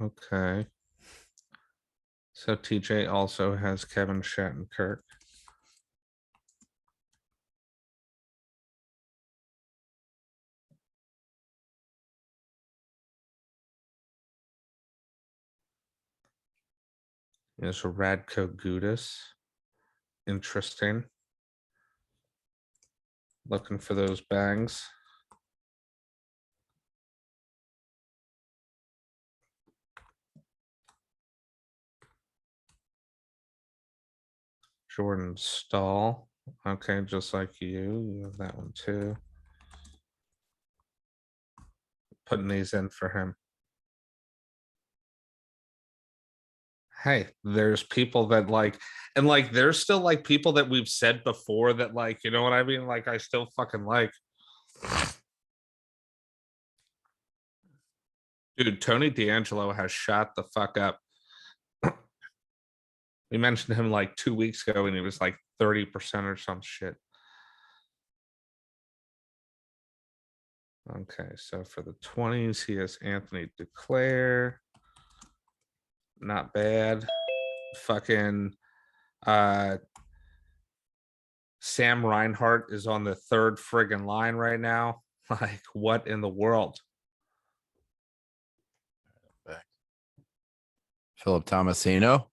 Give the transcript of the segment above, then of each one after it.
Okay. So TJ also has Kevin Shattenkirk. There's a Radko Gudis. Interesting. Looking for those bangs. Jordan Stahl. Okay, just like you. You have that one too. Putting these in for him. Hey, there's people that like, and like, there's still like people that we've said before that like, you know what I mean? Like, I still fucking like. Dude, Tony D'Angelo has shot the fuck up. We mentioned him like 2 weeks ago and he was like 30% or some shit. Okay, so for the 20s, he has Anthony Duclair. Not bad. Fucking Sam Reinhart is on the third friggin' line right now. Like, what in the world? Philip Tomasino.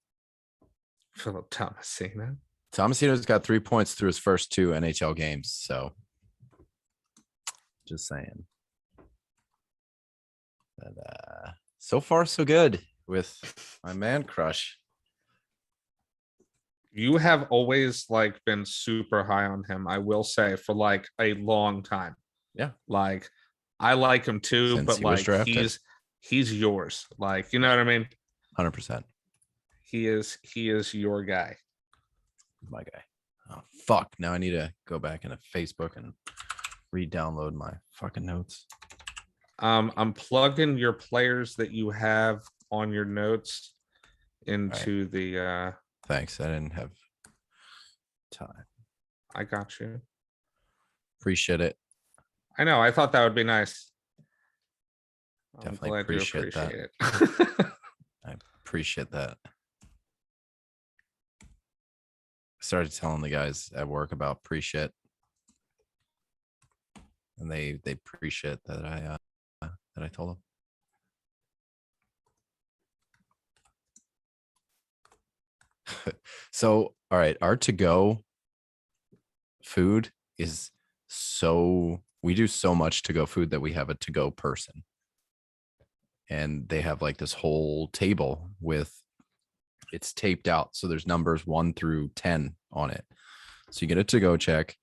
Philip Tomasino. Tomasino's got 3 points through his first 2 NHL games. So just saying. But so far, so good with my man crush. You have always like been super high on him, I will say, for like a long time. Yeah. Like, I like him too, Since but he was like drafted. he's yours. Like, you know what I mean? 100%. He is your guy. My guy. Oh, fuck. Now I need to go back into Facebook and re-download my fucking notes. I'm plugging your players that you have on your notes into the Thanks. I didn't have time. I got you. Appreciate it. I know. I thought that would be nice. Definitely I'm glad you appreciate that. it. I appreciate that. I started telling the guys at work about appreciate, and they appreciate that I told them. So, all right, our to-go food is we do so much to-go food that we have a to-go person. And they have like this whole table it's taped out. So there's numbers 1 through 10 on it. So you get a to-go check,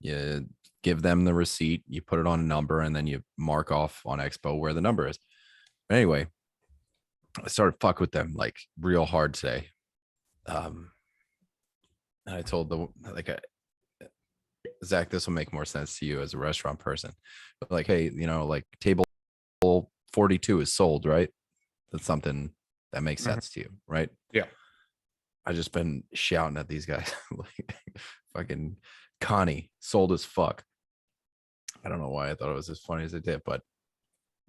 you give them the receipt, you put it on a number, and then you mark off on Expo where the number is. But anyway, I started fuck with them like real hard today. And I told Zach, this will make more sense to you as a restaurant person. But like, hey, like table 42 is sold, right? That's something that makes sense to you, right? Yeah. I just been shouting at these guys like fucking Connie sold as fuck. I don't know why I thought it was as funny as it did, but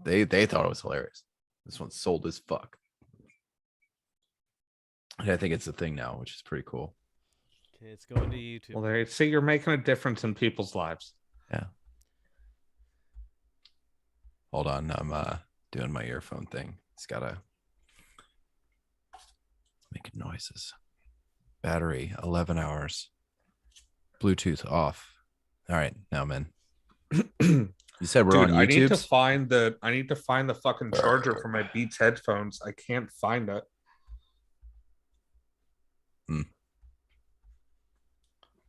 they thought it was hilarious. This one's sold as fuck. And I think it's a thing now, which is pretty cool. Okay, it's going to YouTube. Well, there you see, you're making a difference in people's lives. Yeah. Hold on, I'm doing my earphone thing. It's gotta make noises. Battery 11 hours. Bluetooth off. All right, now, man. You said we're on YouTube. I need to find the fucking charger for my Beats headphones. I can't find it.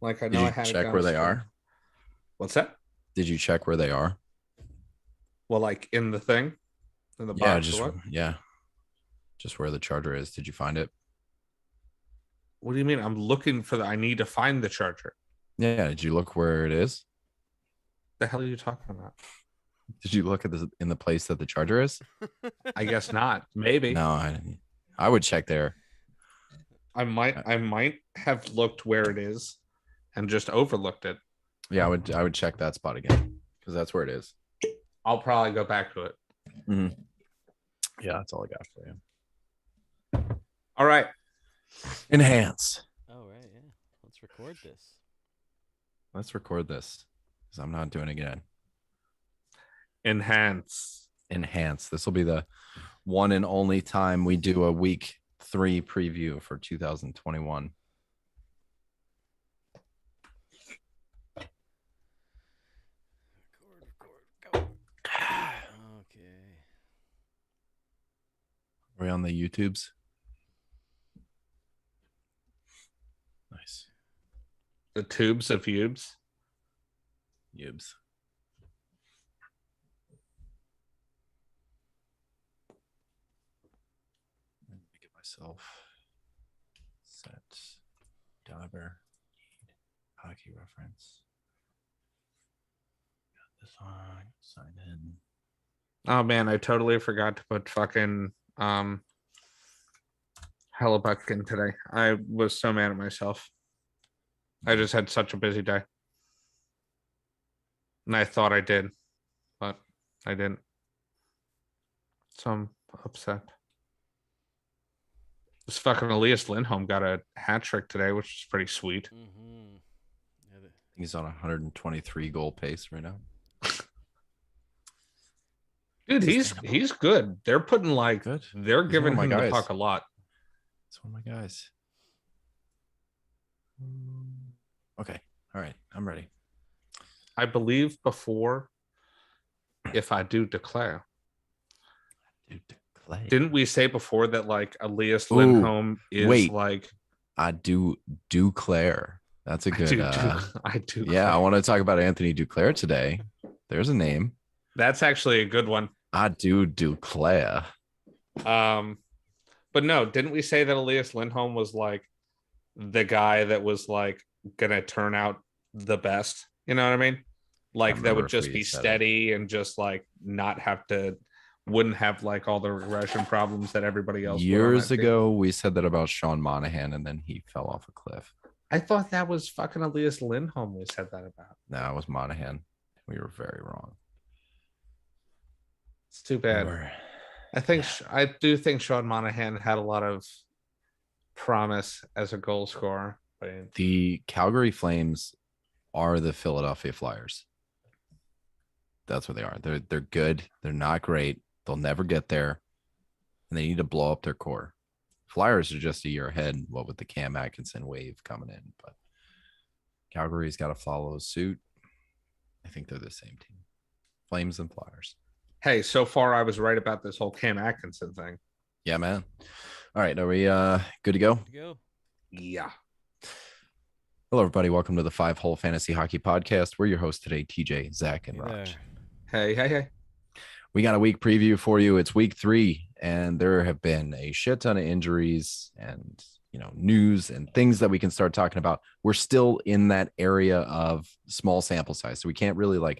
Like, I know I had to check where they are. What's that? Did you check where they are? Well, like in the thing, in the box. Just where the charger is. Did you find it? What do you mean? I'm looking for I need to find the charger. Yeah. Did you look where it is? The hell are you talking about? Did you look at this in the place that the charger is? I guess not. Maybe. No, I would check there. I might have looked where it is and just overlooked it. Yeah, I would check that spot again because that's where it is. I'll probably go back to it. Mm-hmm. Yeah, that's all I got for you. All right. Enhance. Oh, right. Yeah. Let's record this. Let's record this because I'm not doing it again. Enhance. This will be the one and only time we do a week 3 preview for 2021. Record, go. Okay. Are we on the YouTubes? Nice. The tubes of Ubes. Yubs. Let me get myself set. Diver. Hockey reference. Got this on. Sign in. Oh man, I totally forgot to put fucking Hellebuck in today. I was so mad at myself. I just had such a busy day. And I thought I did, but I didn't. So I'm upset. This fucking Elias Lindholm got a hat trick today, which is pretty sweet. Mm-hmm. Yeah, He's on a 123 goal pace right now. Dude, he's good. They're putting like Good. they're He's giving one of him my the guys. puck a lot. It's one of my guys. Okay. All right. I'm ready. I believe before, if I do declare, Dude, Clay. didn't we say before that like Elias Lindholm is wait. like I do Duclair. That's a good. I do. Yeah, I want to talk about Anthony Duclair today. There's a name. That's actually a good one. I do Duclair. But no, didn't we say that Elias Lindholm was like the guy that was like gonna turn out the best? You know what I mean? Like that would just be steady and just like not have to, wouldn't have like all the regression problems that everybody else. Years ago, we said that about Sean Monahan, and then he fell off a cliff. I thought that was fucking Elias Lindholm we said that about. No, it was Monahan. We were very wrong. It's too bad. I do think Sean Monahan had a lot of promise as a goal scorer. But The Calgary Flames are the Philadelphia Flyers. That's what they are. They're good. They're not great. They'll never get there, and they need to blow up their core. Flyers are just a year ahead. What with the Cam Atkinson wave coming in, but Calgary's got to follow suit. I think they're the same team. Flames and Flyers. hey, so far I was right about this whole Cam Atkinson thing. Yeah, man. All right, are we good to go? good to go. Yeah. Hello, everybody. Welcome to the 5-Hole Fantasy Hockey Podcast. We're your hosts today, TJ, Zach, and Hey Raj. there. Hey. We got a week preview for you. It's week 3, and there have been a shit ton of injuries and news and things that we can start talking about. We're still in that area of small sample size, so we can't really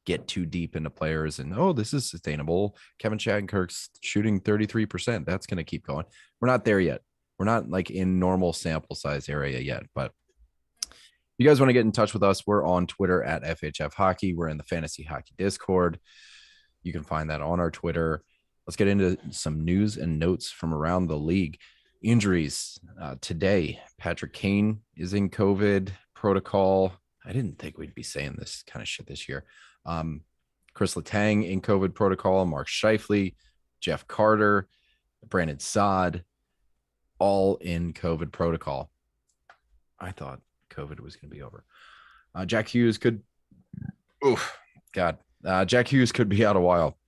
get too deep into players and this is sustainable. Kevin Shattenkirk's shooting 33%. That's going to keep going. We're not there yet. We're not in normal sample size area yet, but if you guys want to get in touch with us, we're on Twitter at FHF Hockey. We're in the Fantasy Hockey Discord. You can find that on our Twitter. Let's get into some news and notes from around the league. Injuries today. Patrick Kane is in COVID protocol. I didn't think we'd be saying this kind of shit this year. Chris Letang in COVID protocol. Mark Scheifele, Jeff Carter, Brandon Saad, all in COVID protocol. I thought COVID was going to be over. Jack Hughes could. Jack Hughes could be out a while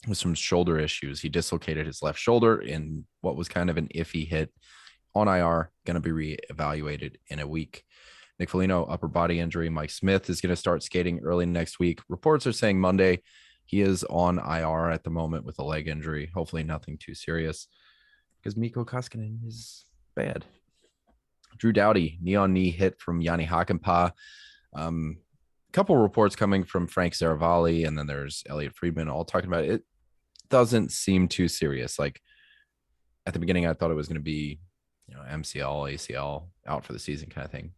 with some shoulder issues. He dislocated his left shoulder in what was kind of an iffy hit on IR, going to be reevaluated in a week. Nick Foligno, upper body injury. Mike Smith is going to start skating early next week. Reports are saying Monday. He is on IR at the moment with a leg injury. Hopefully nothing too serious because Mikko Koskinen is bad. Drew Doughty, knee-on-knee hit from Yanni Hakanpää. Couple reports coming from Frank Saravalli, and then there's Elliot Friedman all talking about it. It doesn't seem too serious. Like at the beginning, I thought it was going to be, MCL, ACL, out for the season kind of thing.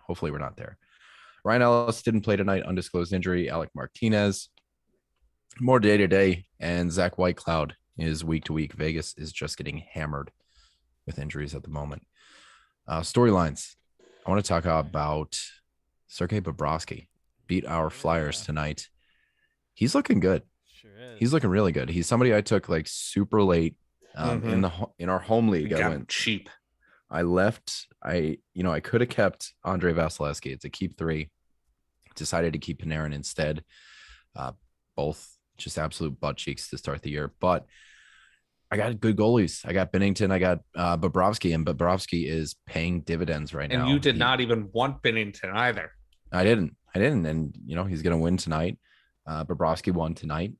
Hopefully we're not there. Ryan Ellis didn't play tonight, undisclosed injury. Alec Martinez, more day-to-day, and Zach Whitecloud is week to week. Vegas is just getting hammered with injuries at the moment. Storylines. I want to talk about Sergei Bobrovsky. Beat our Flyers tonight. He's looking good. Sure is. He's looking really good. He's somebody I took like super late in our home league. I went cheap. I could have kept Andrei Vasilevsky. It's a keep 3. Decided to keep Panarin instead. Both just absolute butt cheeks to start the year. But I got good goalies. I got Binnington. I got Bobrovsky, and Bobrovsky is paying dividends right now. And you did not even want Binnington either. I didn't. And, he's going to win tonight. Bobrovsky won tonight.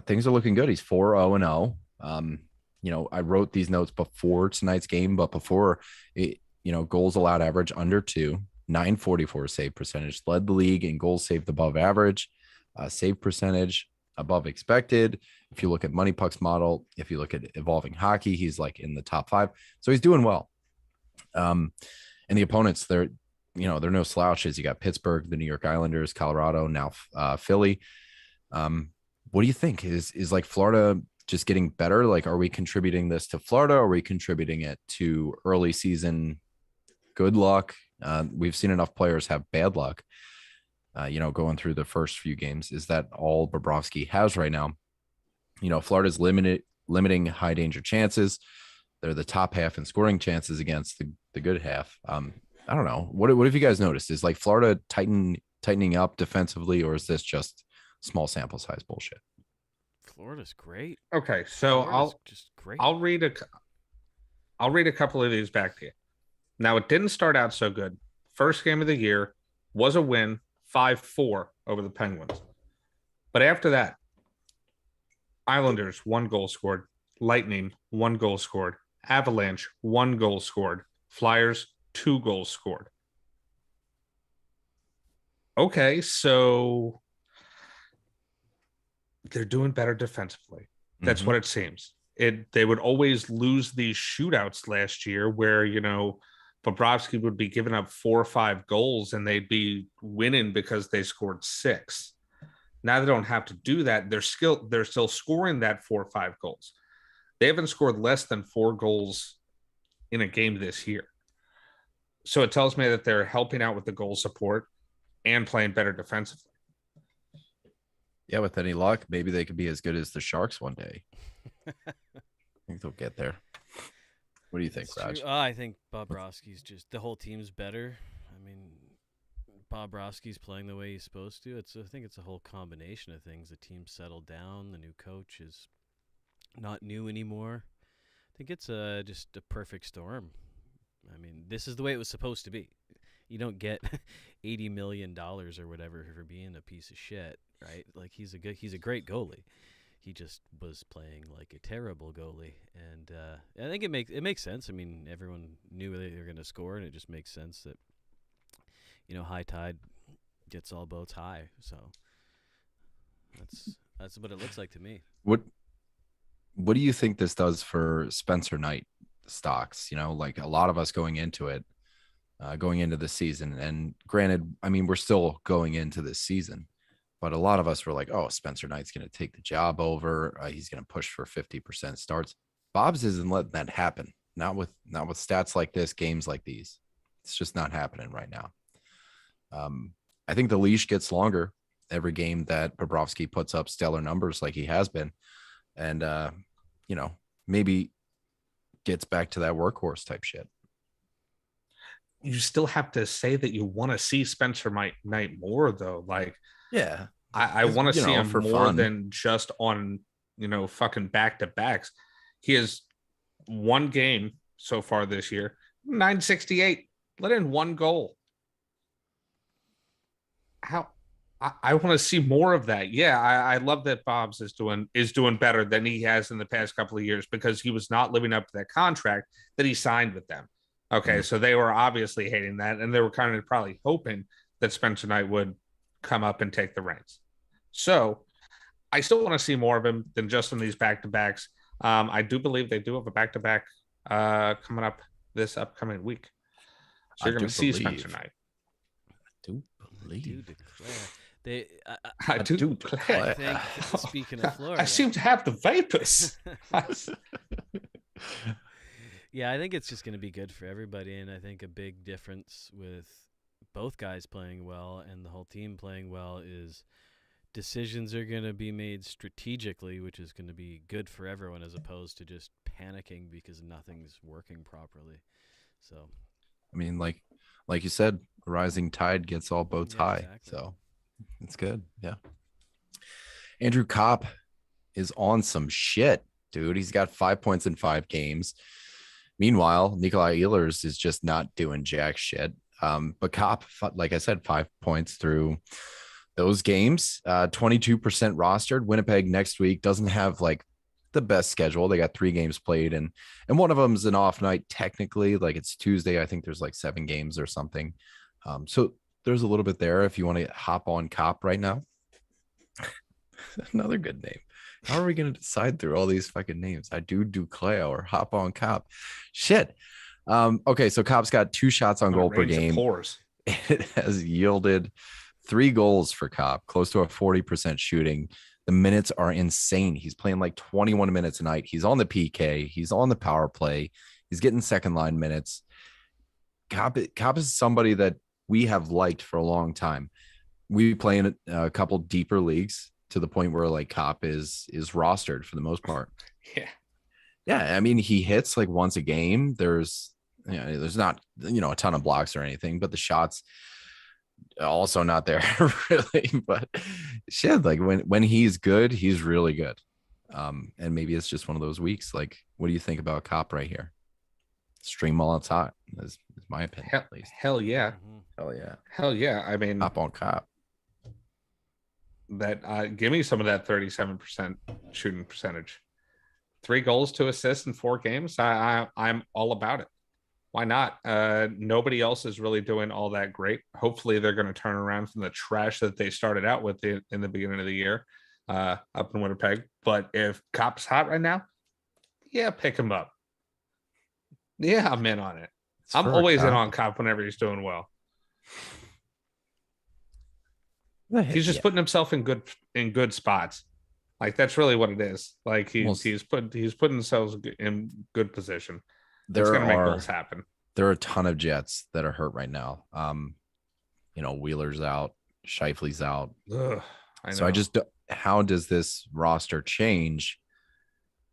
Things are looking good. He's 4-0-0. I wrote these notes before tonight's game, but before it, goals allowed average under 2, 944 save percentage, led the league in goals saved above average, save percentage above expected. If you look at Money Puck's model, if you look at Evolving Hockey, he's like in the top 5. So he's doing well. And the opponents, they're no slouches. You got Pittsburgh, the New York Islanders, Colorado, now Philly. What do you think? Is like Florida just getting better? Like, are we contributing this to Florida? Or are we contributing it to early season good luck? We've seen enough players have bad luck, going through the first few games. Is that all Bobrovsky has right now? Florida's limiting high danger chances. They're the top half in scoring chances against the good half. I don't know. What have you guys noticed? Is like Florida tightening up defensively, or is this just small sample size bullshit? Florida's great. Okay, so I'll read a couple of these back to you. Now, it didn't start out so good. First game of the year was a win, 5-4 over the Penguins. But after that, Islanders 1 goal scored, Lightning 1 goal scored, Avalanche 1 goal scored, Flyers 2 goals scored. Okay, so they're doing better defensively. That's what it seems. They would always lose these shootouts last year where, Bobrovsky would be giving up 4 or 5 goals and they'd be winning because they scored 6. Now they don't have to do that. They're still scoring that 4 or 5 goals. They haven't scored less than 4 goals in a game this year. So it tells me that they're helping out with the goal support and playing better defensively. Yeah, with any luck, maybe they could be as good as the Sharks one day. I think they'll get there. What do you think, Raj? I think Bobrovsky's just the whole team's better. I mean, Bobrovsky's playing the way he's supposed to. I think it's a whole combination of things. The team settled down. The new coach is not new anymore. I think it's just a perfect storm. I mean, this is the way it was supposed to be. You don't get $80 million or whatever for being a piece of shit, right? Like he's a great goalie. He just was playing like a terrible goalie, and I think it makes sense. I mean, everyone knew they were going to score, and it just makes sense that high tide gets all boats high. So that's what it looks like to me. What do you think this does for Spencer Knight stocks? Like a lot of us going into the season, and granted, I mean, we're still going into this season, but a lot of us were like, oh, Spencer Knight's going to take the job over. He's going to push for 50% starts. Bob's isn't letting that happen. Not with stats like this, games like these. It's just not happening right now. I think the leash gets longer every game that Bobrovsky puts up stellar numbers like he has been. And, maybe gets back to that workhorse type shit. You still have to say that you want to see Spencer Knight more, though. Like, yeah, I want to see him for more fun than just on, fucking back-to-backs. He has 1 game so far this year, 968, let in 1 goal. I want to see more of that. Yeah, I love that Bob's is doing better than he has in the past couple of years because he was not living up to that contract that he signed with them. Okay, so they were obviously hating that, and they were kind of probably hoping that Spencer Knight would come up and take the reins. So I still want to see more of him than just in these back-to-backs. I do believe they do have a back-to-back coming up this upcoming week. So you're going to see Spencer Knight. I do believe. Duclair. I do. I think, speaking of Florida, I seem to have the vapors. Yeah, I think it's just going to be good for everybody, and I think a big difference with both guys playing well and the whole team playing well is decisions are going to be made strategically, which is going to be good for everyone as opposed to just panicking because nothing's working properly. So, I mean, like you said, a rising tide gets all boats high. Exactly. So it's good. Yeah. Andrew Kopp is on some shit, dude. He's got 5 points in 5 games. Meanwhile, Nikolai Ehlers is just not doing jack shit. But Kopp, like I said, 5 points through those games, 22% rostered. Winnipeg next week doesn't have like the best schedule. They got 3 games played, and one of them is an off night technically. Like it's Tuesday. I think there's like 7 games or something. So there's a little bit there if you want to hop on Kopp right now. Another good name. How are we going to decide through all these fucking names? I do Duclair or hop on Kopp. Shit. Okay, so Kopp's got 2 shots on goal per game. It has yielded 3 goals for Kopp, close to a 40% shooting. The minutes are insane. He's playing like 21 minutes a night. He's on the PK. He's on the power play. He's getting second line minutes. Kopp is somebody that we have liked for a long time. We play in a couple deeper leagues to the point where like Kopp is rostered for the most part. Yeah. I mean, he hits like once a game. There's not, a ton of blocks or anything, but the shots also not there really. But shit, like when he's good, he's really good. And maybe it's just one of those weeks. Like, what do you think about Kopp right here? Stream while it's hot is my opinion. At least. Hell yeah. Hell yeah. I mean, hop on Kopp. That give me some of that 37% shooting percentage. 3 goals, 2 assists in 4 games. I'm all about it. Why not? Nobody else is really doing all that great. Hopefully they're going to turn around from the trash that they started out with in the beginning of the year up in Winnipeg. But if Kopp's hot right now, yeah, pick him up. Yeah, I'm in on it. I'm always in on Kopp whenever he's doing well. He's just putting himself in good spots. Like that's really what it is. Like he's putting himself in good position. It's going to make goals happen. There are a ton of Jets that are hurt right now. Wheeler's out, Scheifele's out. So how does this roster change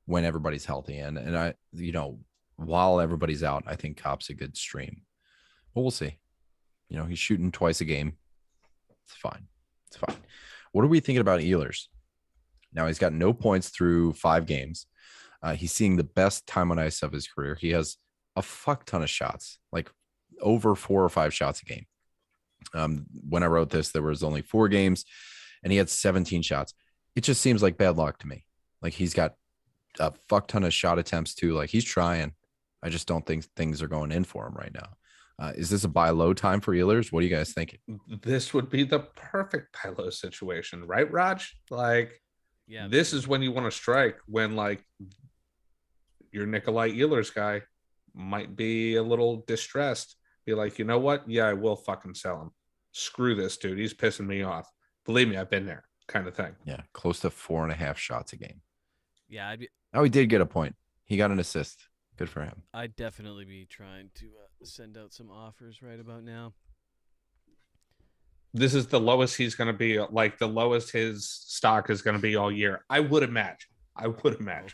when everybody's healthy? And while everybody's out, I think Kopp's a good stream. But we'll see. He's shooting twice a game. It's fine. What are we thinking about Ehlers? Now he's got no points through 5 games. He's seeing the best time on ice of his career. He has a fuck ton of shots, like over 4 or 5 shots a game. When I wrote this, there was only 4 games and he had 17 shots. It just seems like bad luck to me. Like he's got a fuck ton of shot attempts too. Like he's trying. I just don't think things are going in for him right now. Is this a buy low time for Ehlers? What are you guys thinking? This would be the perfect buy low situation, right, Raj? Like, yeah, this is when you want to strike, when like your Nikolai Ehlers guy might be a little distressed. Be like, you know what? Yeah, I will fucking sell him. Screw this dude. He's pissing me off. Believe me, I've been there, kind of thing. Yeah, close to 4.5 shots a game. Yeah, he did get a point. He got an assist. Good for him. I'd definitely be trying to send out some offers right about now. This is the lowest he's going to be, like the lowest his stock is going to be all year. I would imagine.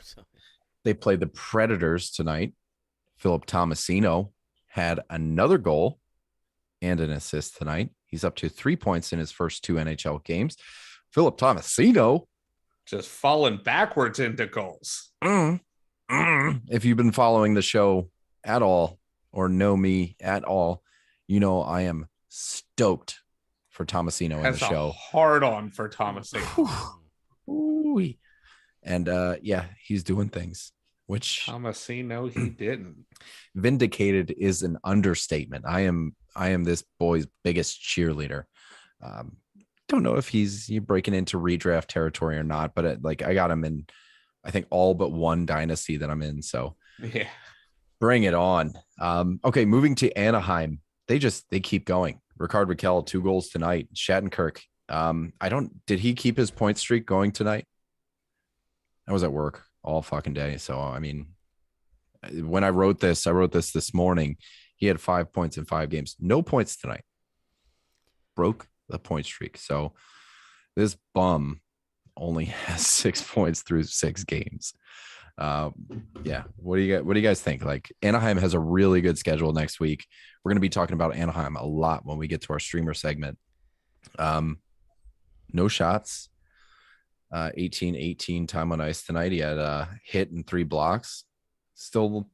So. They played the Predators tonight. Philip Tomasino had another goal and an assist tonight. He's up to 3 points in his first 2 NHL games. Philip Tomasino just falling backwards into goals. If you've been following the show at all or know me at all, I am stoked for Tomasino in the show. Hard on for Tomasino. And he's doing things, which Tomasino he didn't. Vindicated is an understatement. I am this boy's biggest cheerleader. Don't know if he's breaking into redraft territory or not, but I got him in, I think, all but one dynasty that I'm in. So yeah, bring it on. Okay, moving to Anaheim. They keep going. Rickard Rakell, 2 goals tonight. Shattenkirk Did he keep his point streak going tonight? I was at work all fucking day. So, I mean, when I wrote this morning. He had 5 points in 5 games. No points tonight. Broke the point streak. So this bum only has 6 points through 6 games. Yeah. What do you guys think? Like, Anaheim has a really good schedule next week. We're going to be talking about Anaheim a lot when we get to our streamer segment. No shots. 18 time on ice tonight. He had a hit and 3 blocks. Still,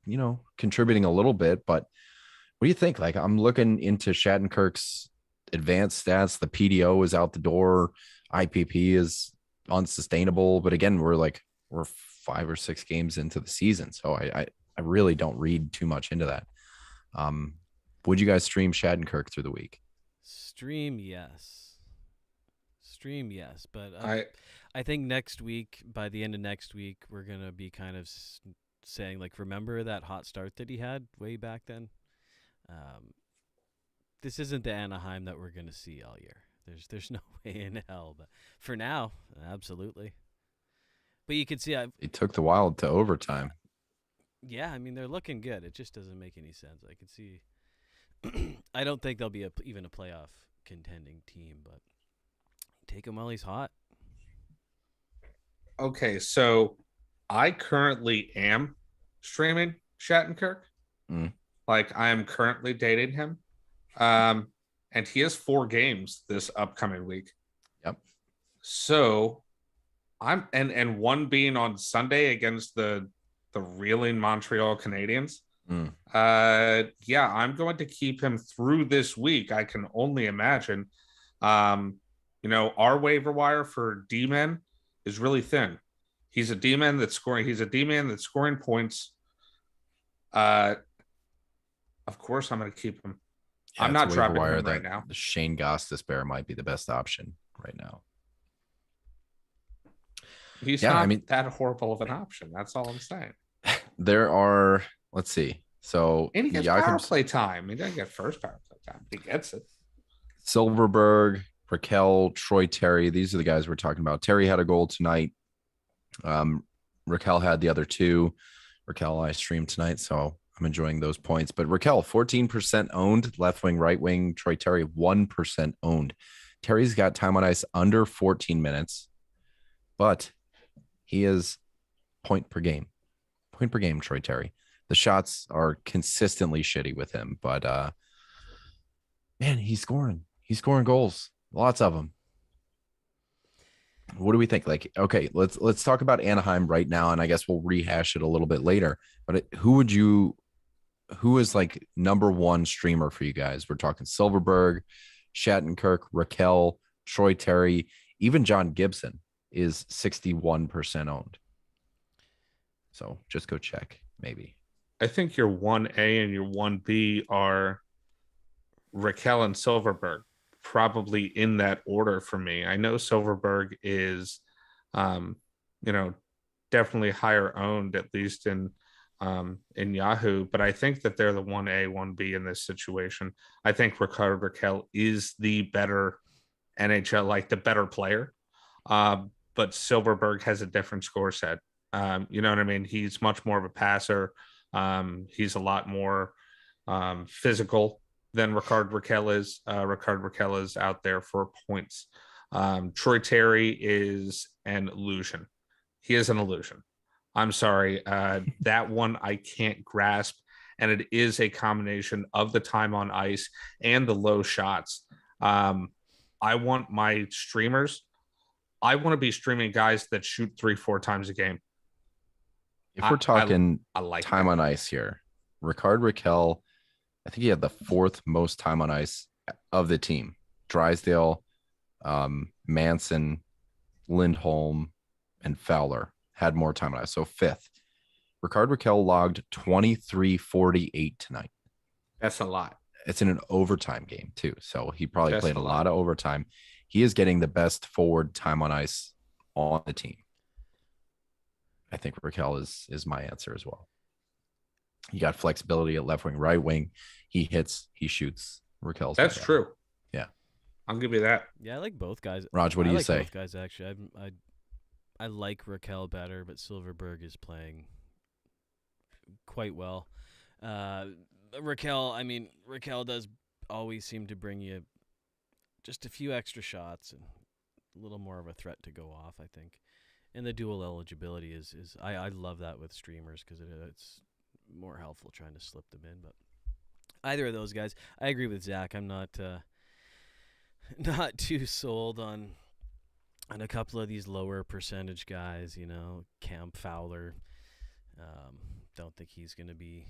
contributing a little bit, but what do you think? Like, I'm looking into Shattenkirk's advanced stats. The PDO is out the door. IPP is unsustainable. But again, we're 5 or 6 games into the season. So I really don't read too much into that. Would you guys stream Shattenkirk through the week? Stream, yes. But I think next week, by the end of next week, we're going to be kind of saying, like, remember that hot start that he had way back then? This isn't the Anaheim that we're going to see all year. There's no way in hell, but for now, absolutely. But you can see it took the Wild to overtime. Yeah, I mean, they're looking good. It just doesn't make any sense. I can see. I don't think they'll be even a playoff contending team, but take him while he's hot. Okay, so I currently am streaming Shattenkirk. Like, I am currently dating him. And he has 4 games this upcoming week. Yep. So I'm and one being on Sunday against the reeling Montreal Canadiens. Yeah, I'm going to keep him through this week. I can only imagine. Our waiver wire for D-men is really thin. He's a D-man that's scoring points. Of course, I'm going to keep him. Yeah, I'm not dropping him right now. The Shane Gostisbehere might be the best option right now. He's not that horrible of an option. That's all I'm saying. There are, let's see. So, and he gets power play time. He doesn't get first power play time. He gets it. Silverberg, Raquel, Troy Terry. These are the guys we're talking about. Terry had a goal tonight. Raquel had the other 2. Raquel, I streamed tonight, so I'm enjoying those points. But Raquel, 14% owned, left wing, right wing. Troy Terry, 1% owned. Terry's got time on ice under 14 minutes, but he is point per game. Point per game, Troy Terry. The shots are consistently shitty with him, but man, he's scoring. He's scoring goals. Lots of them. What do we think? Like, okay, let's talk about Anaheim right now, and I guess we'll rehash it a little bit later. But who is like number 1 streamer for you guys? We're talking Silverberg, Shattenkirk, Raquel, Troy Terry, even John Gibson is 61% owned. So just go check, maybe. I think your 1A and your 1B are Raquel and Silverberg, probably in that order for me. I know Silverberg is, definitely higher owned, at least in Yahoo, but I think that they're the 1A, 1B in this situation. I think Ricardo Raquel is the better NHL, like the better player. But Silverberg has a different score set. You know what I mean? He's much more of a passer. He's a lot more physical than Ricardo Raquel is. Ricardo Raquel is out there for points. Troy Terry is an illusion. He is an illusion. I'm sorry. That one I can't grasp. And it is a combination of the time on ice and the low shots. I want my streamers. I want to be streaming guys that shoot 3-4 times a game. If we're talking I like time on ice here, Ricardo Raquel, I think he had the 4th most time on ice of the team. Drysdale, Manson, Lindholm, and Fowler had more time on ice. So 5th. Ricardo Raquel logged 23:48 tonight. That's a lot. It's in an overtime game too. So he probably played a lot of overtime. He is getting the best forward time on ice on the team. I think Raquel is my answer as well. He got flexibility at left wing, right wing. He hits, he shoots. Raquel's that's true. Yeah. I'll give you that. Yeah, I like both guys. Raj, what do you say? Both guys actually. I like Raquel better, but Silverberg is playing quite well. Raquel does always seem to bring you just a few extra shots and a little more of a threat to go off, I think. And the dual eligibility is I love that with streamers because it's more helpful trying to slip them in. But either of those guys, I agree with Zach. I'm not too sold on a couple of these lower percentage guys. Camp Fowler. Don't think he's going to be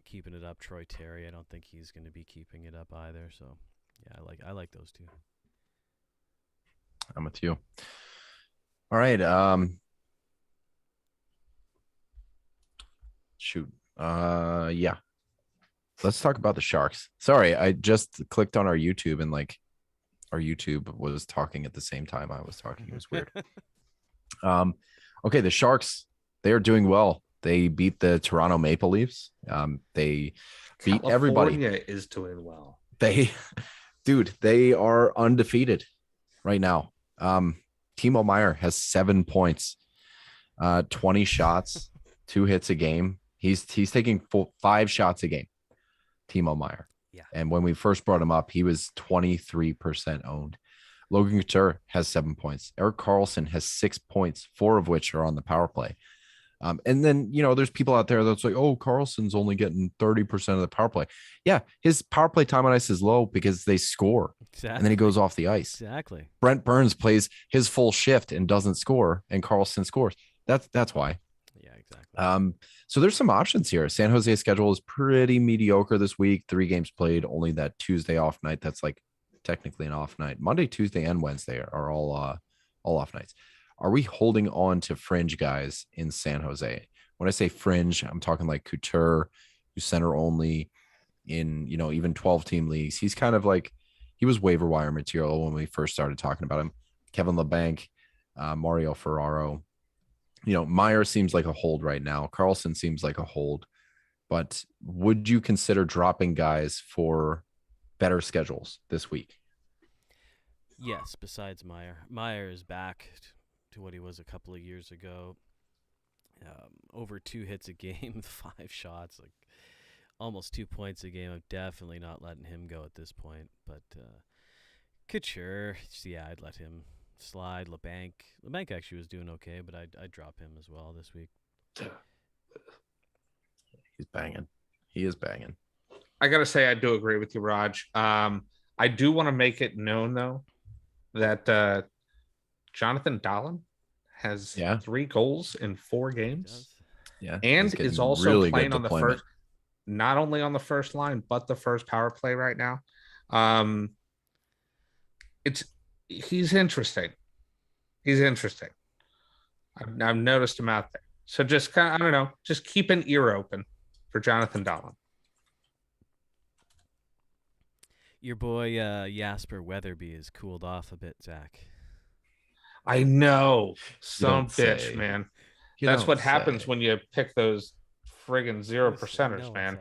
keeping it up. Troy Terry, I don't think he's going to be keeping it up either. So yeah, I like those two. I'm with you. All right. Shoot. Yeah. Let's talk about the Sharks. Sorry, I just clicked on our YouTube and our YouTube was talking at the same time I was talking. It was weird. Okay, the Sharks, they are doing well. They beat the Toronto Maple Leafs. They beat everybody. California is doing well. They are undefeated right now. Timo Meier has 7 points, 20 shots, 2 hits a game. He's taking 5 shots a game, Timo Meier. Yeah. And when we first brought him up, he was 23% owned. Logan Couture has 7 points. Erik Karlsson has 6 points, 4 of which are on the power play. And then, there's people out there that's like, oh, Karlsson's only getting 30% of the power play. Yeah, his power play time on ice is low because they score. Exactly. And then he goes off the ice. Exactly. Brent Burns plays his full shift and doesn't score, and Karlsson scores. That's why. Yeah, exactly. So there's some options here. San Jose's schedule is pretty mediocre this week. 3 games played, only that Tuesday off night. That's technically an off night. Monday, Tuesday, and Wednesday are all off nights. Are we holding on to fringe guys in San Jose? When I say fringe, I'm talking like Couture, who's center only in, even 12-team leagues. He's kind of he was waiver wire material when we first started talking about him. Kevin LeBanc, Mario Ferraro. Meier seems like a hold right now. Karlsson seems like a hold. But would you consider dropping guys for better schedules this week? Yes, besides Meier. Meier is back to what he was a couple of years ago. Over 2 hits a game, 5 shots, almost 2 points a game. I'm definitely not letting him go at this point. But Couture, yeah, I'd let him slide. LeBanc actually was doing okay, but I'd drop him as well this week. He's banging. He is banging. I gotta say, I do agree with you, Raj. I do want to make it known though that Jonathan Dahlin has 3 goals in 4 games. Yeah, and is also really playing on the first, not only on the first line, but the first power play right now. He's interesting. He's interesting. I've noticed him out there. So just kind of, I don't know, just keep an ear open for Jonathan Dahlin. Your boy Jasper Weatherby has cooled off a bit, Zach. I know. Some bitch, man. That's what happens when you pick those friggin' 0%ers, man.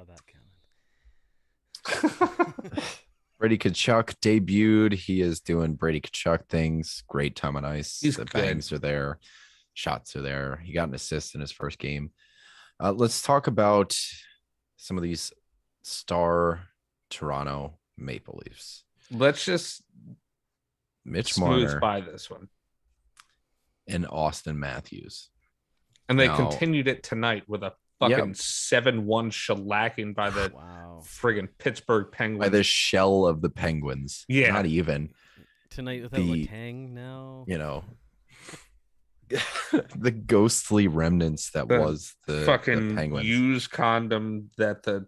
Brady Tkachuk debuted. He is doing Brady Tkachuk things. Great time on ice. The bangs are there. Shots are there. He got an assist in his first game. Let's talk about some of these star Toronto Maple Leafs. Let's just Mitch smooth Marner by this one. And Austin Matthews. And they continued it tonight with a fucking 7-1 shellacking by the friggin' Pittsburgh Penguins. By the shell of the Penguins. Yeah. Not even. Tonight without Letang now. The ghostly remnants that was the fucking Penguins. Used condom that the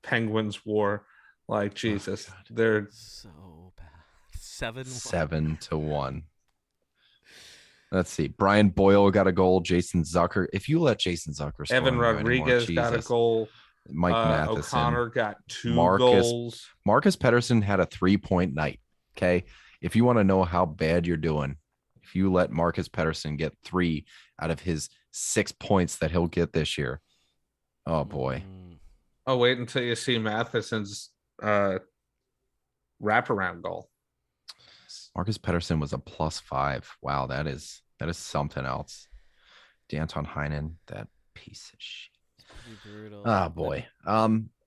Penguins wore. Jesus. They're so bad. 7-1. Let's see. Brian Boyle got a goal. Jason Zucker. If you let Jason Zucker score, Evan Rodriguez got a goal. Mike Matheson. O'Connor got 2 goals. Marcus Pettersson had a 3-point night. Okay. If you want to know how bad you're doing, if you let Marcus Pettersson get 3 out of his 6 points that he'll get this year, oh boy. Oh, wait until you see Matheson's wraparound goal. Marcus Pettersson was a +5. Wow, that is something else. Anton Heinen, that piece of shit. It's pretty brutal. Oh boy.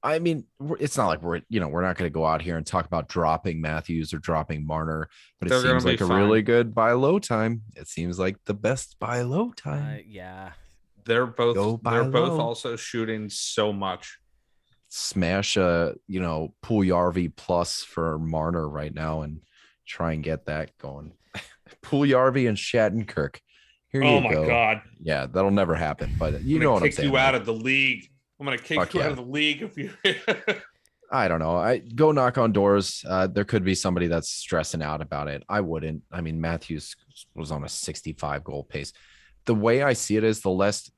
I mean, it's not like we're not going to go out here and talk about dropping Matthews or dropping Marner, but it seems like a really good buy low time. It seems like the best buy low time. Yeah. They're both also shooting so much. Smash a Puljujarvi plus for Marner right now and try and get that going. Puljujarvi and Shattenkirk. Here you go. Oh my God. Yeah, that'll never happen. But you know what I'm saying. Kick you out of the league. I'm gonna kick you out of the league if you. I don't know. I go knock on doors. There could be somebody that's stressing out about it. I wouldn't. I mean, Matthews was on a 65 goal pace. The way I see it is the less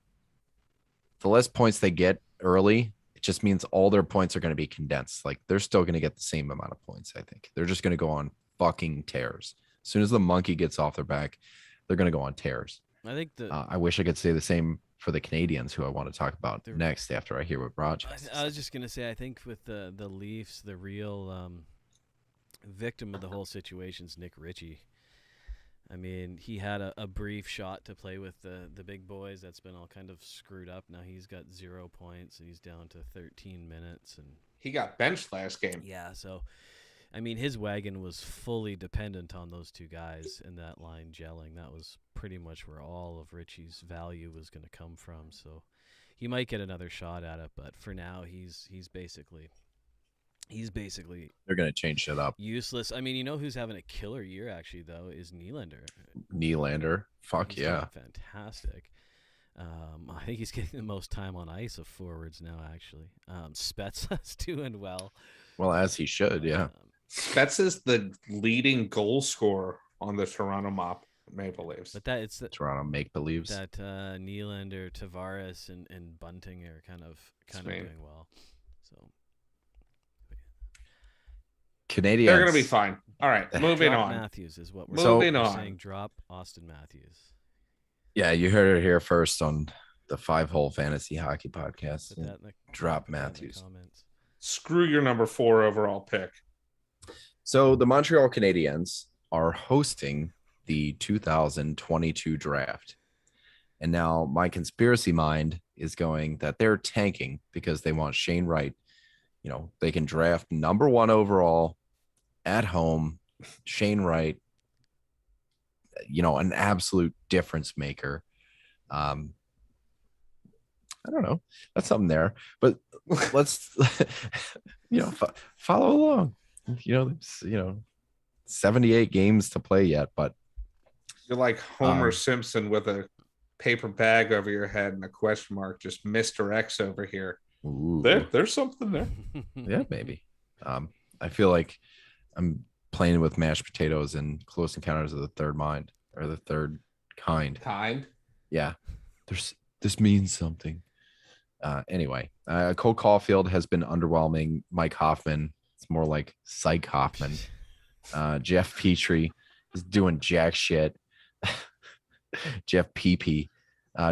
points they get early, it just means all their points are going to be condensed. Like they're still going to get the same amount of points. I think they're just going to go on fucking tears. As soon as the monkey gets off their back, they're going to go on tears. I think I wish I could say the same for the Canadians, who I want to talk about next after I hear what Raj has to say. I was just going to say, I think with the Leafs, the real victim of the whole situation is Nick Ritchie. I mean, he had a brief shot to play with the big boys. That's been all kind of screwed up. Now he's got 0 points, and he's down to 13 minutes. And he got benched last game. Yeah, so, I mean, his wagon was fully dependent on those two guys in that line gelling. That was pretty much where all of Ritchie's value was going to come from. So he might get another shot at it, but for now, he's basically they're going to change it up. Useless. I mean, you know who's having a killer year actually though is Nylander. Fuck he's yeah. Fantastic. I think he's getting the most time on ice of forwards now actually. Spezza's doing well. Well, as he should, yeah. Spezza's the leading goal scorer on the Toronto Maple Leafs. But it's the Toronto make believes that Nylander, Tavares, and Bunting are kind of doing well. So Canadians, they're going to be fine. All right, moving on. Matthews is what we're saying. Drop Austin Matthews. Yeah, you heard it here first on the 5-Hole Fantasy Hockey Podcast. Drop Matthews. Screw your number 4 overall pick. So the Montreal Canadiens are hosting the 2022 draft. And now my conspiracy mind is going that they're tanking because they want Shane Wright. You know, they can draft number 1 overall at home, Shane Wright, an absolute difference maker. I don't know. That's something there, but let's, follow along. 78 games to play yet, but you're like Homer Simpson with a paper bag over your head and a question mark, just Mr. X over here. There's something there. Yeah, maybe. I feel like I'm playing with mashed potatoes and Close Encounters of the Third Mind, or the Third Kind. Yeah. This means something. Anyway, Cole Caulfield has been underwhelming. Mike Hoffman, it's more like Psych Hoffman. Jeff Petrie is doing jack shit. Jeff Peepee.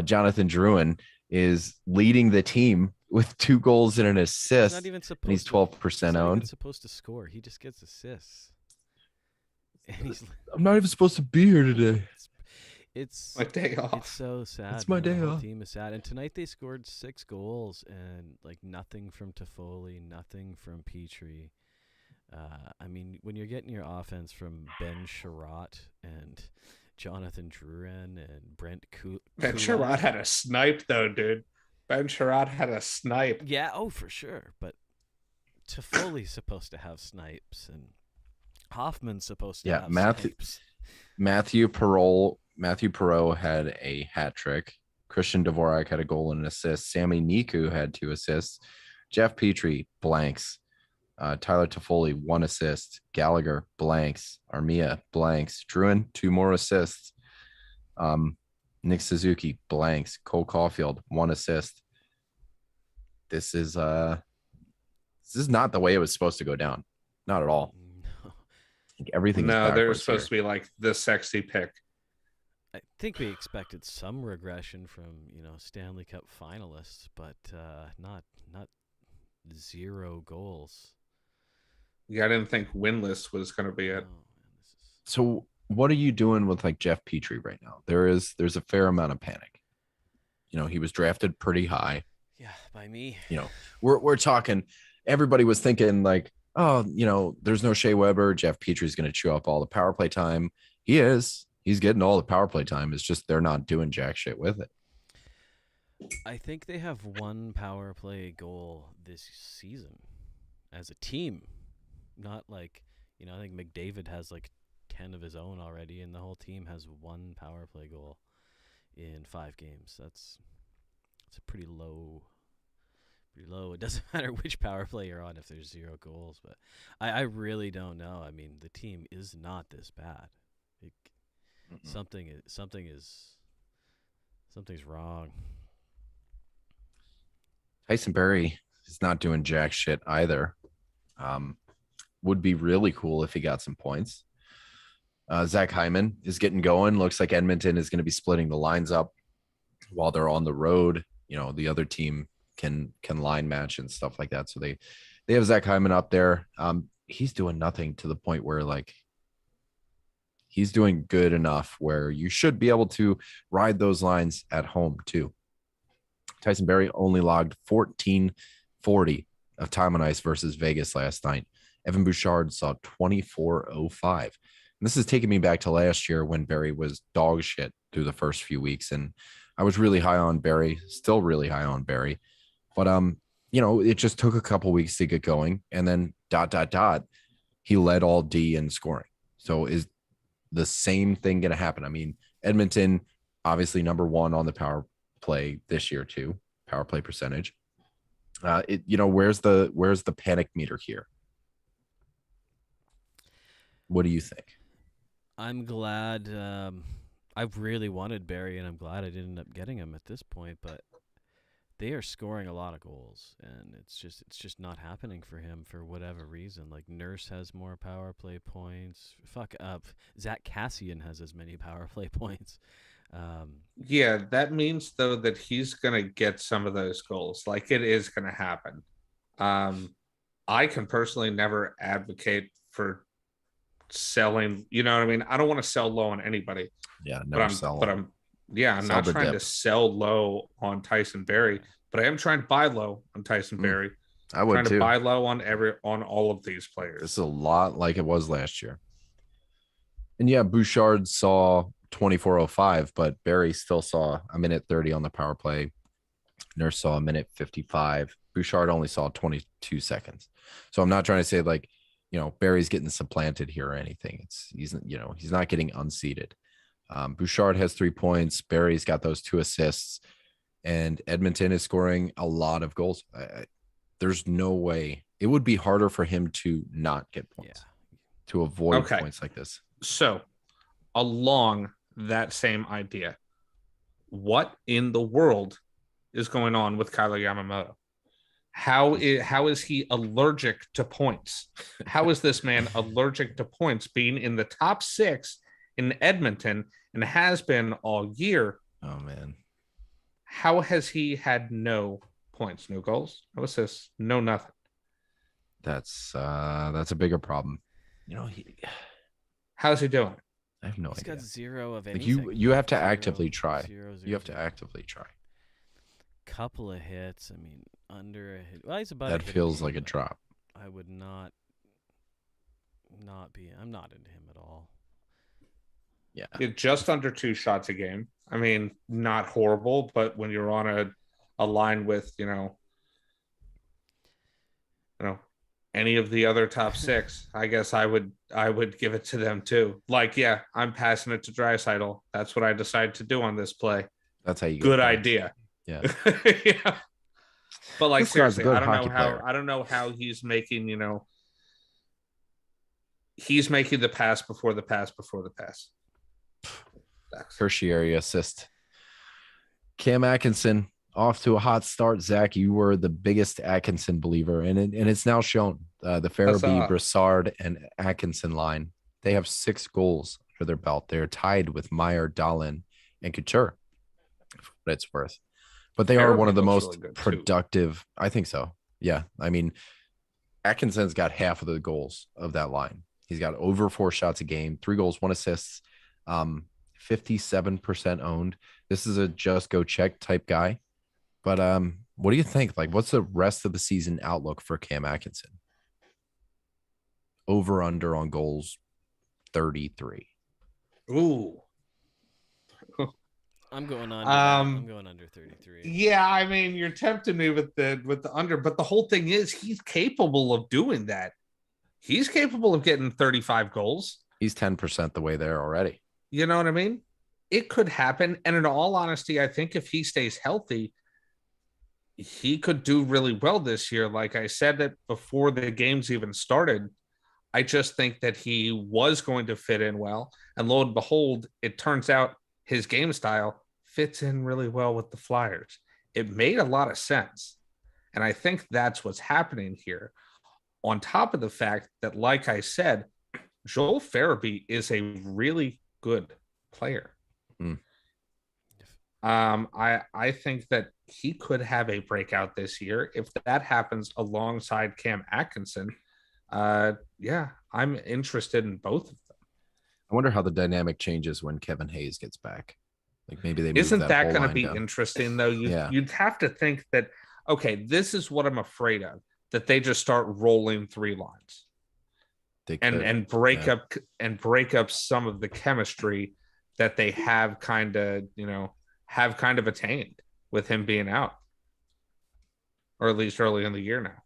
Jonathan Drouin is leading the team with 2 goals and an assist. He's not even supposed. And he's 12% owned. He's supposed to score. He just gets assists. And I'm not even supposed to be here today. It's my day off. It's so sad. It's my day off. The team is sad. And tonight they scored 6 goals and nothing from Toffoli, nothing from Petrie. I mean, when you're getting your offense from Ben Sherratt and Jonathan Drouin and Brent Kulak. Ben Sherratt had a snipe though, dude. Ben Sherratt had a snipe. Yeah, for sure. But Toffoli's supposed to have snipes, and Hoffman's supposed to have snipes. Matthew Perreault had a hat trick. Christian Dvorak had a goal and an assist. Sammy Niku had 2 assists. Jeff Petrie, blanks. Tyler Toffoli, 1 assist. Gallagher, blanks. Armia, blanks. Drouin, 2 more assists. Nick Suzuki, blanks. Cole Caulfield, 1 assist. This is not the way it was supposed to go down. Not at all. No. Everything. No, they're supposed to be like the sexy pick. I think we expected some regression from Stanley Cup finalists, but not 0 goals. Yeah, I didn't think winless was going to be it. So what are you doing with like Jeff Petrie right now? There's a fair amount of panic. He was drafted pretty high. Yeah, by me. We're talking. Everybody was thinking like, oh, there's no Shea Weber. Jeff Petrie's going to chew up all the power play time. He is. He's getting all the power play time. It's just they're not doing jack shit with it. I think they have one power play goal this season as a team. Not like, I think McDavid has like 10 of his own already, and the whole team has one power play goal in 5 games. That's pretty low. Pretty low. It doesn't matter which power play you're on if there's 0 goals, but I really don't know. I mean, the team is not this bad. Something's wrong. Tyson Barrie is not doing jack shit either. Would be really cool if he got some points. Zach Hyman is getting going. Looks like Edmonton is going to be splitting the lines up while they're on the road. The other team can line match and stuff like that. So they have Zach Hyman up there. He's doing nothing to the point where like he's doing good enough where you should be able to ride those lines at home too. Tyson Barrie only logged 1440 of time on ice versus Vegas last night. Evan Bouchard saw 2405. And this is taking me back to last year when Barrie was dog shit through the first few weeks. And I was really high on Barrie, still really high on Barrie. But, it just took a couple weeks to get going. And then ... he led all D in scoring. So is the same thing going to happen? I mean, Edmonton, obviously number 1 on the power play this year too, power play percentage. Where's the panic meter here? What do you think? I'm glad. I really wanted Barrie, and I'm glad I didn't end up getting him at this point. But they are scoring a lot of goals, and it's just not happening for him for whatever reason. Like Nurse has more power play points. Fuck up. Zach Cassian has as many power play points. Yeah, that means though that he's gonna get some of those goals. Like it is gonna happen. I can personally never advocate for selling. You know what I mean? I don't want to sell low on anybody. Yeah, no, I'm not trying to sell low on Tyson Barrie, but I am trying to buy low on Tyson Barrie. I would too. To buy low on all of these players. It's a lot like it was last year. And yeah, Bouchard saw 2405, but Barrie still saw a minute 30 on the power play. Nurse saw a minute 55. Bouchard only saw 22 seconds. So I'm not trying to say like, Barrie's getting supplanted here or anything. He's not getting unseated. Bouchard has 3 points. Barrie's got those 2 assists, and Edmonton is scoring a lot of goals. There's no way it would be harder for him to not get points, to avoid points like this. So along that same idea, what in the world is going on with Kyler Yamamoto? How is he allergic to points? How is this man allergic to points being in the top 6 in Edmonton and has been all year? Oh man. How has he had no points, no goals, no assists, no nothing? That's a bigger problem. How's he doing? I have no idea. He's got 0 of anything. Like you have to actively try. You have to actively try. Couple of hits. I mean, under a hit. Well, he's about that feels like a drop. I would not be. I'm not into him at all. Yeah. Just under 2 shots a game. I mean, not horrible, but when you're on a line with, any of the other top 6, I guess I would give it to them too. Like, yeah, I'm passing it to Draisaitl. That's what I decided to do on this play. That's how you good idea. Yeah. Yeah. But like, seriously, I don't know how he's making, he's making the pass before the pass before the pass. Tertiary assist. Cam Atkinson off to a hot start. Zach, you were the biggest Atkinson believer, and it's now shown. The Farabee, Brassard, and Atkinson line, they have 6 goals for their belt. They're tied with Meyer, Dahlin, and Couture, for what it's worth. But they are one of the most really productive. Too. I think so. Yeah. I mean, Atkinson's got half of the goals of that line. He's got over 4 shots a game, 3 goals, 1 assist, 57% owned. This is a just go check type guy. But what do you think? Like, what's the rest of the season outlook for Cam Atkinson? Over under on goals 33. Ooh. I'm going under. I'm going under 33. Yeah, I mean, you're tempting me with the under, but the whole thing is he's capable of doing that. He's capable of getting 35 goals. He's 10% the way there already. You know what I mean? It could happen. And in all honesty, I think if he stays healthy, he could do really well this year. Like I said that before the games even started, I just think that he was going to fit in well. And lo and behold, it turns out his game style fits in really well with the Flyers. It made a lot of sense. And I think that's what's happening here. On top of the fact that, like I said, Joel Farabee is a really good player. I think that he could have a breakout this year. If that happens alongside Cam Atkinson, yeah, I'm interested in both of them. I wonder how the dynamic changes when Kevin Hayes gets back. Like maybe they isn't that going to be down. Interesting though? You'd have to think that, okay, this is what I'm afraid of, that they just start rolling 3 lines and break up some of the chemistry that they have kind of attained with him being out, or at least early in the year now.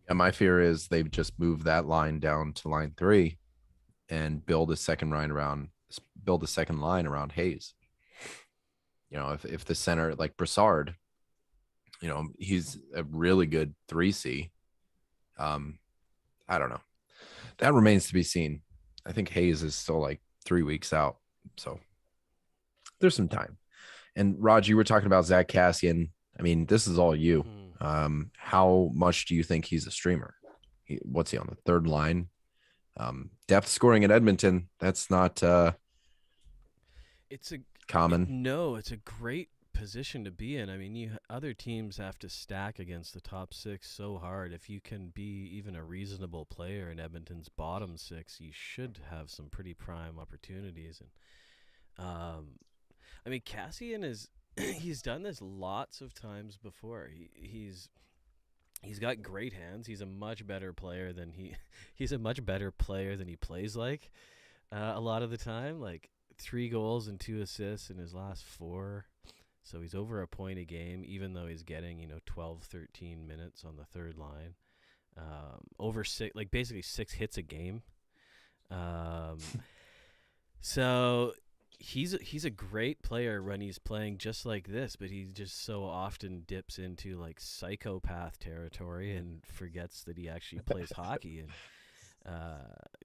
Yeah, my fear is they've just moved that line down to line 3 and build a second line around Hayes. You know, if the center like Brassard, you know, he's a really good 3C. I don't know. That remains to be seen. I think Hayes is still like 3 weeks out. So there's some time. And Raj, you were talking about Zach Kassian. I mean, this is all you. How much do you think he's a streamer? What's he on the 3rd line? Depth scoring in Edmonton. That's not it's a common. No, it's a great position to be in. I mean, other teams have to stack against the top 6 so hard. If you can be even a reasonable player in Edmonton's bottom 6, you should have some pretty prime opportunities. And I mean, Kassian he's done this lots of times before. He's got great hands. He's a much better player than he's a much better player than he plays like a lot of the time. Like 3 goals and 2 assists in his last 4. So he's over a point a game, even though he's getting, 12, 13 minutes on the 3rd line. Over 6, like basically 6 hits a game. So he's a great player when he's playing just like this, but he just so often dips into like psychopath territory and forgets that he actually plays hockey. And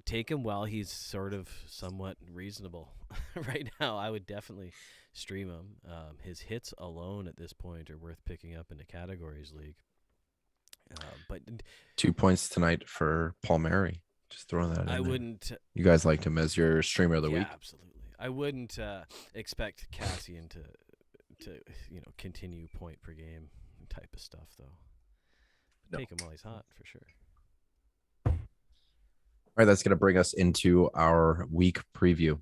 take him while he's sort of somewhat reasonable. Right now, I would definitely stream him. His hits alone at this point are worth picking up in the categories league. But 2 points tonight for Palmieri. Just throwing that in I there. Wouldn't. You guys liked him as your streamer of the week? Absolutely. I wouldn't expect Kassian to continue point per game type of stuff though. No. Take him while he's hot for sure. All right, that's going to bring us into our week preview.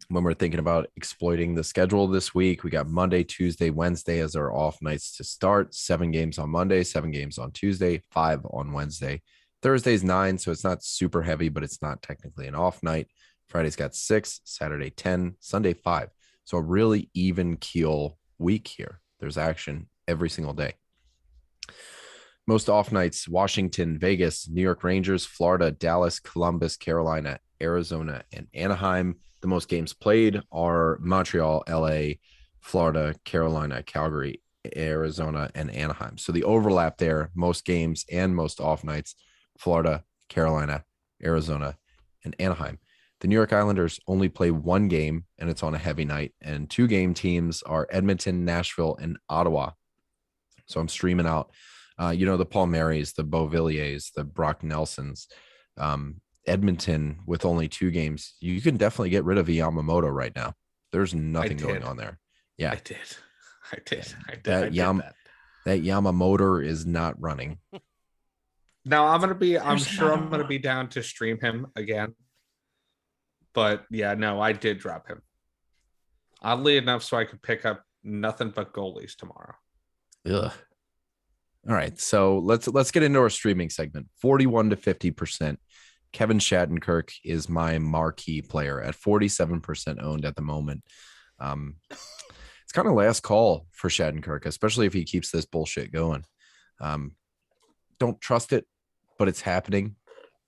When we're thinking about exploiting the schedule this week, we got Monday, Tuesday, Wednesday as our off nights to start. 7 games on Monday, 7 games on Tuesday, 5 on Wednesday. Thursday's 9, so it's not super heavy, but it's not technically an off night. Friday's got 6, Saturday 10, Sunday 5. So a really even keel week here. There's action every single day. Most off nights: Washington, Vegas, New York Rangers, Florida, Dallas, Columbus, Carolina, Arizona, and Anaheim. The most games played are Montreal, LA, Florida, Carolina, Calgary, Arizona, and Anaheim. So the overlap there, most games and most off nights, Florida, Carolina, Arizona, and Anaheim. The New York Islanders only play 1 game, and it's on a heavy night. And 2 game teams are Edmonton, Nashville, and Ottawa. So I'm streaming out, the Palmieris, the Beauvilliers, the Brock Nelsons, Edmonton with only 2 games. You can definitely get rid of Yamamoto right now. There's nothing going on there. Yeah, I did. That Yamamoto is not running. Now I'm sure I'm gonna be down to stream him again. But yeah, no, I did drop him. Oddly enough, so I could pick up nothing but goalies tomorrow. Ugh. All right, so let's get into our streaming segment. 41 to 50%. Kevin Shattenkirk is my marquee player at 47% owned at the moment. It's kind of last call for Shattenkirk, especially if he keeps this bullshit going. Don't trust it, but it's happening.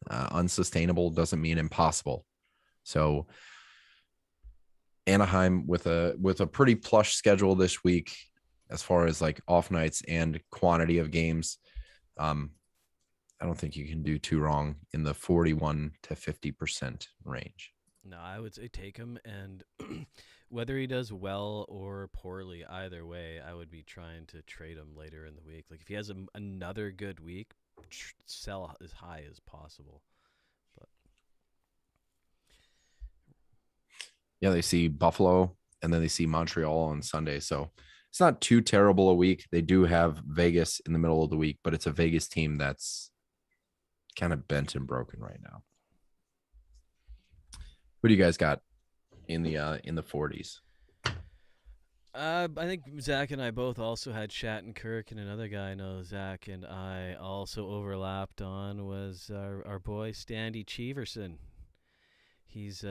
Unsustainable doesn't mean impossible. So Anaheim with a pretty plush schedule this week as far as like off nights and quantity of games. I don't think you can do too wrong in the 41 to 50% range. No, I would say take him, and whether he does well or poorly, either way, I would be trying to trade him later in the week. Like if he has another good week, sell as high as possible. But yeah, they see Buffalo and then they see Montreal on Sunday. So it's not too terrible a week. They do have Vegas in the middle of the week, but it's a Vegas team that's kind of bent and broken right now. Who do you guys got in the 40s? I think Zach and I both also had Shattenkirk, and another guy I know Zach and I also overlapped on was our boy Standy Cheeverson. He's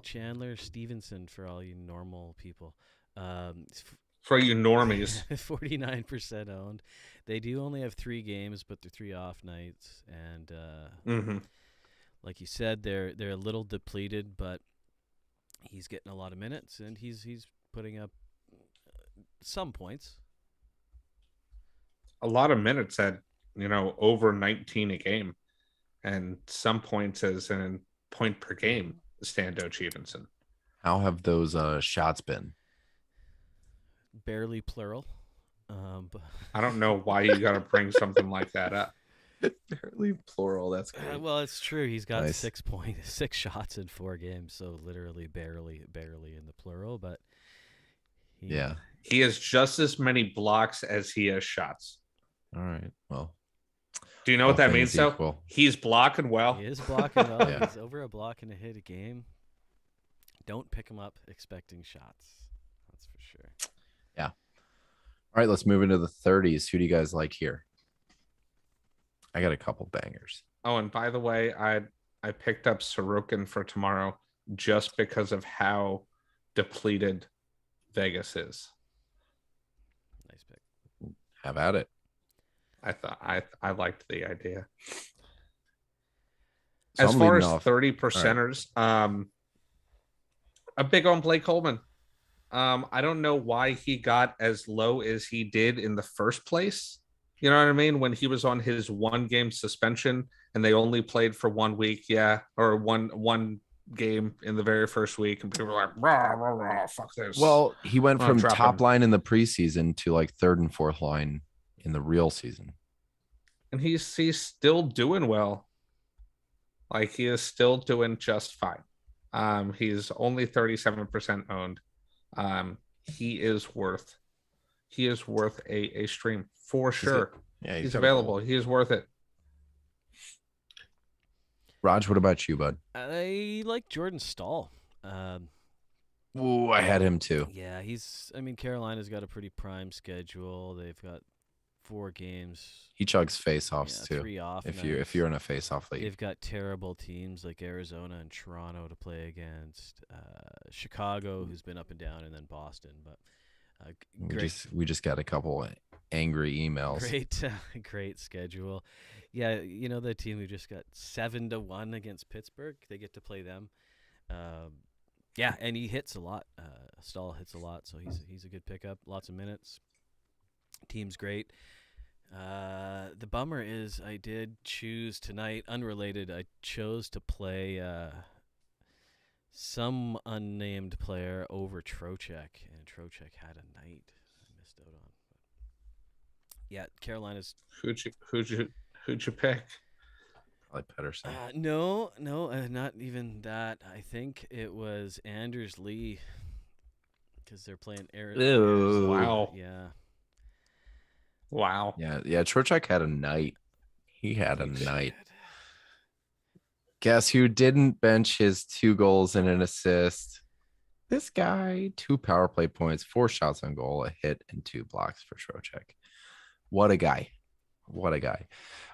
Chandler Stevenson for all you normal people. For you normies. 49% owned. They do only have 3 games, but they're 3 off nights, and like you said, they're a little depleted, but he's getting a lot of minutes, and he's putting up some points. A lot of minutes at over 19 a game, and some points as in point per game. Stando Cheevenson. How have those shots been? Barely plural. But I don't know why you got to bring something like that up. Barely plural. That's great. Well, it's true. He's got Nice. 6 shots in 4 games, so literally barely in the plural. But he has just as many blocks as he has shots. All right. Well, do you know what that means? So he's blocking well. He is blocking well. Yeah. He's over a block and a hit a game. Don't pick him up expecting shots. That's for sure. Yeah. All right, let's move into the 30s. Who do you guys like here? I got a couple bangers. Oh, and by the way, I picked up Sorokin for tomorrow just because of how depleted Vegas is. Nice pick. Have at it. I thought I liked the idea. So as far as 30%ers, right. A big on Blake Coleman. I don't know why he got as low as he did in the first place. You know what I mean? When he was on his 1-game suspension and they only played for 1 week, or one game in the very first week, and people were like, rah, rah, rah, fuck this. Well, he went from top line in the preseason to like 3rd and 4th line in the real season. And he's still doing well. Like he is still doing just fine. He's only 37% owned. He is worth a stream for sure. He's available. He is worth it. Raj, what about you, bud? I like Jordan Stahl. Ooh, I had him too. Yeah, Carolina's got a pretty prime schedule. They've got 4 games. He chugs face-offs too. 3 off. If you're in a face-off league, they've got terrible teams like Arizona and Toronto to play against. Chicago, who's been up and down, and then Boston. But we just got a couple angry emails. Great schedule. Yeah, the team who just got 7-1 against Pittsburgh. They get to play them. Yeah, and he hits a lot. Stahl hits a lot, so he's a good pickup. Lots of minutes. Team's great. The bummer is I did choose tonight, unrelated, I chose to play some unnamed player over Trocheck, and Trocheck had a night I missed out on. Yeah, Carolina's... Who'd you pick? Probably Pedersen. No, not even that. I think it was Anders Lee, because they're playing Wow. Yeah. Wow. Yeah. Trocheck had a night. He had a night. Guess who didn't bench his 2 goals and an assist? This guy, 2 power play points, 4 shots on goal, a hit, and 2 blocks for Trocheck. What a guy. What a guy.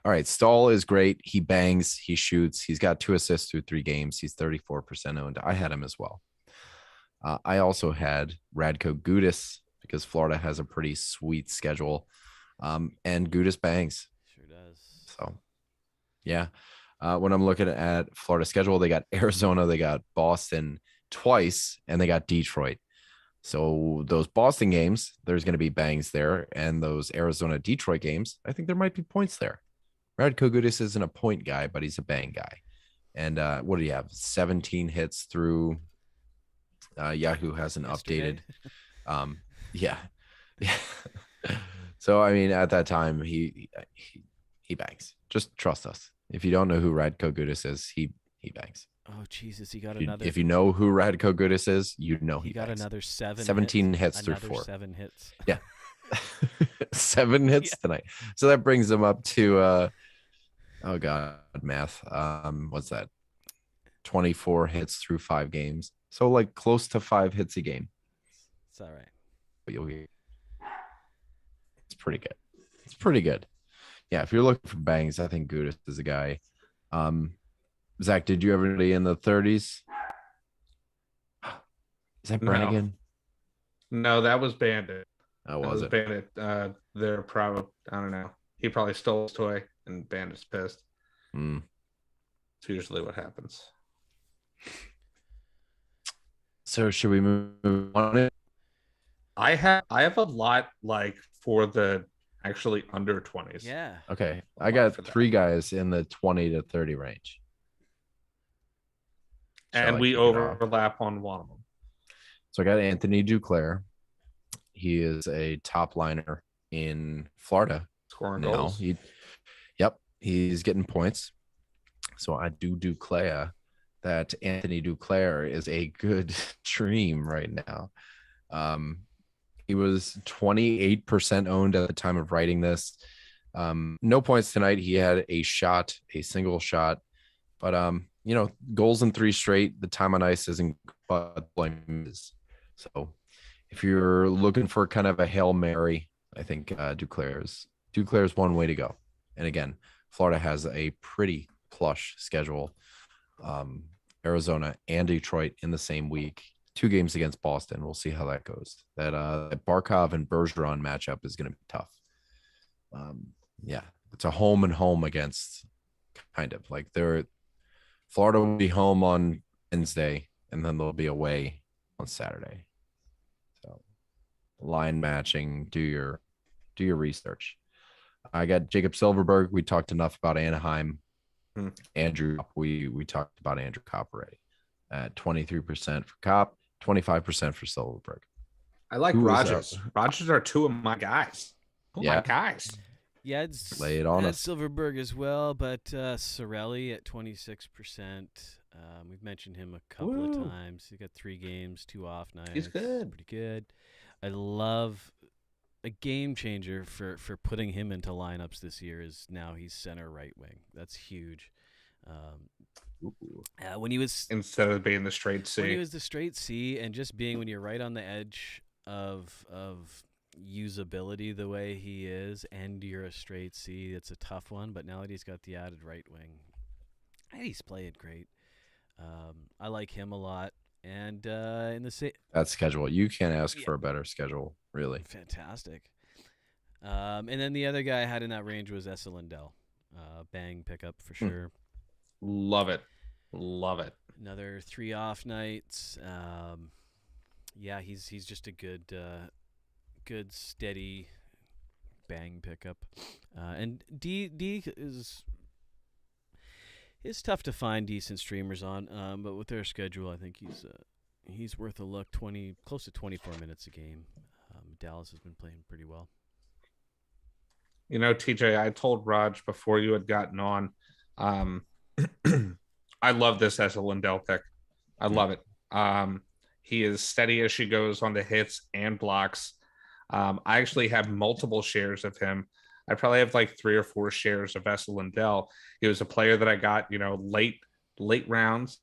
All right. Stahl is great. He bangs, he shoots. He's got 2 assists through 3 games. He's 34% owned. I had him as well. I also had Radko Gudas because Florida has a pretty sweet schedule. And Gudas bangs. Sure does. So, yeah. When I'm looking at Florida schedule, they got Arizona, they got Boston twice, and they got Detroit. So those Boston games, there's going to be bangs there. And those Arizona Detroit games, I think there might be points there. Radko Gudas isn't a point guy, but he's a bang guy. And what do you have? 17 hits through Yahoo hasn't updated. Yeah. So, I mean, at that time, he bangs. Just trust us. If you don't know who Radko Gudas is, he bangs. Oh, Jesus. He got another. If you know who Radko Gudas is, you know he got bangs. Another 17 hits through 4. 7 hits. Yeah. 7 hits tonight. So that brings him up to, oh, God, math. What's that? 24 hits through 5 games. So, like, close to 5 hits a game. It's all right. But it's pretty good. It's pretty good. Yeah, if you're looking for bangs, I think Gudas is a guy. Zach, did you ever be in the 30s? Is that Brannigan? No, that was Bandit. Oh, was it? Bandit. They're probably, I don't know. He probably stole his toy and Bandit's pissed. It's usually what happens. So should we move on? I have a lot like for the actually under 20s. Yeah. Okay. I got 3 guys in the 20 to 30 range. And we overlap on one of them. So I got Anthony Duclair. He is a top liner in Florida. Scoring goals. He's getting points. So I do declare that Anthony Duclair is a good dream right now. He was 28% owned at the time of writing this. No points tonight. He had a single shot, but goals in 3 straight. The time on ice isn't but blame. So if you're looking for kind of a Hail Mary, I think Duclair's one way to go. And again, Florida has a pretty plush schedule. Arizona and Detroit in the same week. 2 games against Boston. We'll see how that goes. That Barkov and Bergeron matchup is going to be tough. It's a home and home against, kind of like Florida will be home on Wednesday and then they'll be away on Saturday. So line matching, do your research. I got Jacob Silverberg. We talked enough about Anaheim. Andrew, we talked about Andrew Kopp already. At 23% for Kopp, 25% for Silverberg. I like Rogers. Rogers are 2 of my guys. My guys. Yeah, it's lay it on us. Silverberg as well, but Sorelli at 26%. We've mentioned him a couple of times. He got 3 games, 2 off nights. He's good. Pretty good. I love a game changer for putting him into lineups this year is now he's center right wing. That's huge. When he was instead of being the straight C, when he was the straight C, and just being when you're right on the edge of usability the way he is, and you're a straight C, it's a tough one. But now that he's got the added right wing, he's playing great. I like him a lot. And in the that schedule, you can't ask for a better schedule, really. Fantastic. And then the other guy I had in that range was Essa Lindell. Bang pickup for sure. Love it. Another 3 off nights. He's just a good steady bang pickup. And D is tough to find decent streamers on, but with their schedule, I think he's worth a look. Close to 24 minutes a game. Dallas has been playing pretty well. TJ, I told Raj before you had gotten on, I love this as a Lindell pick. I love it. He is steady as she goes on the hits and blocks. I actually have multiple shares of him. I probably have like 3 or 4 shares of Essa Lindell. He was a player that I got, late rounds.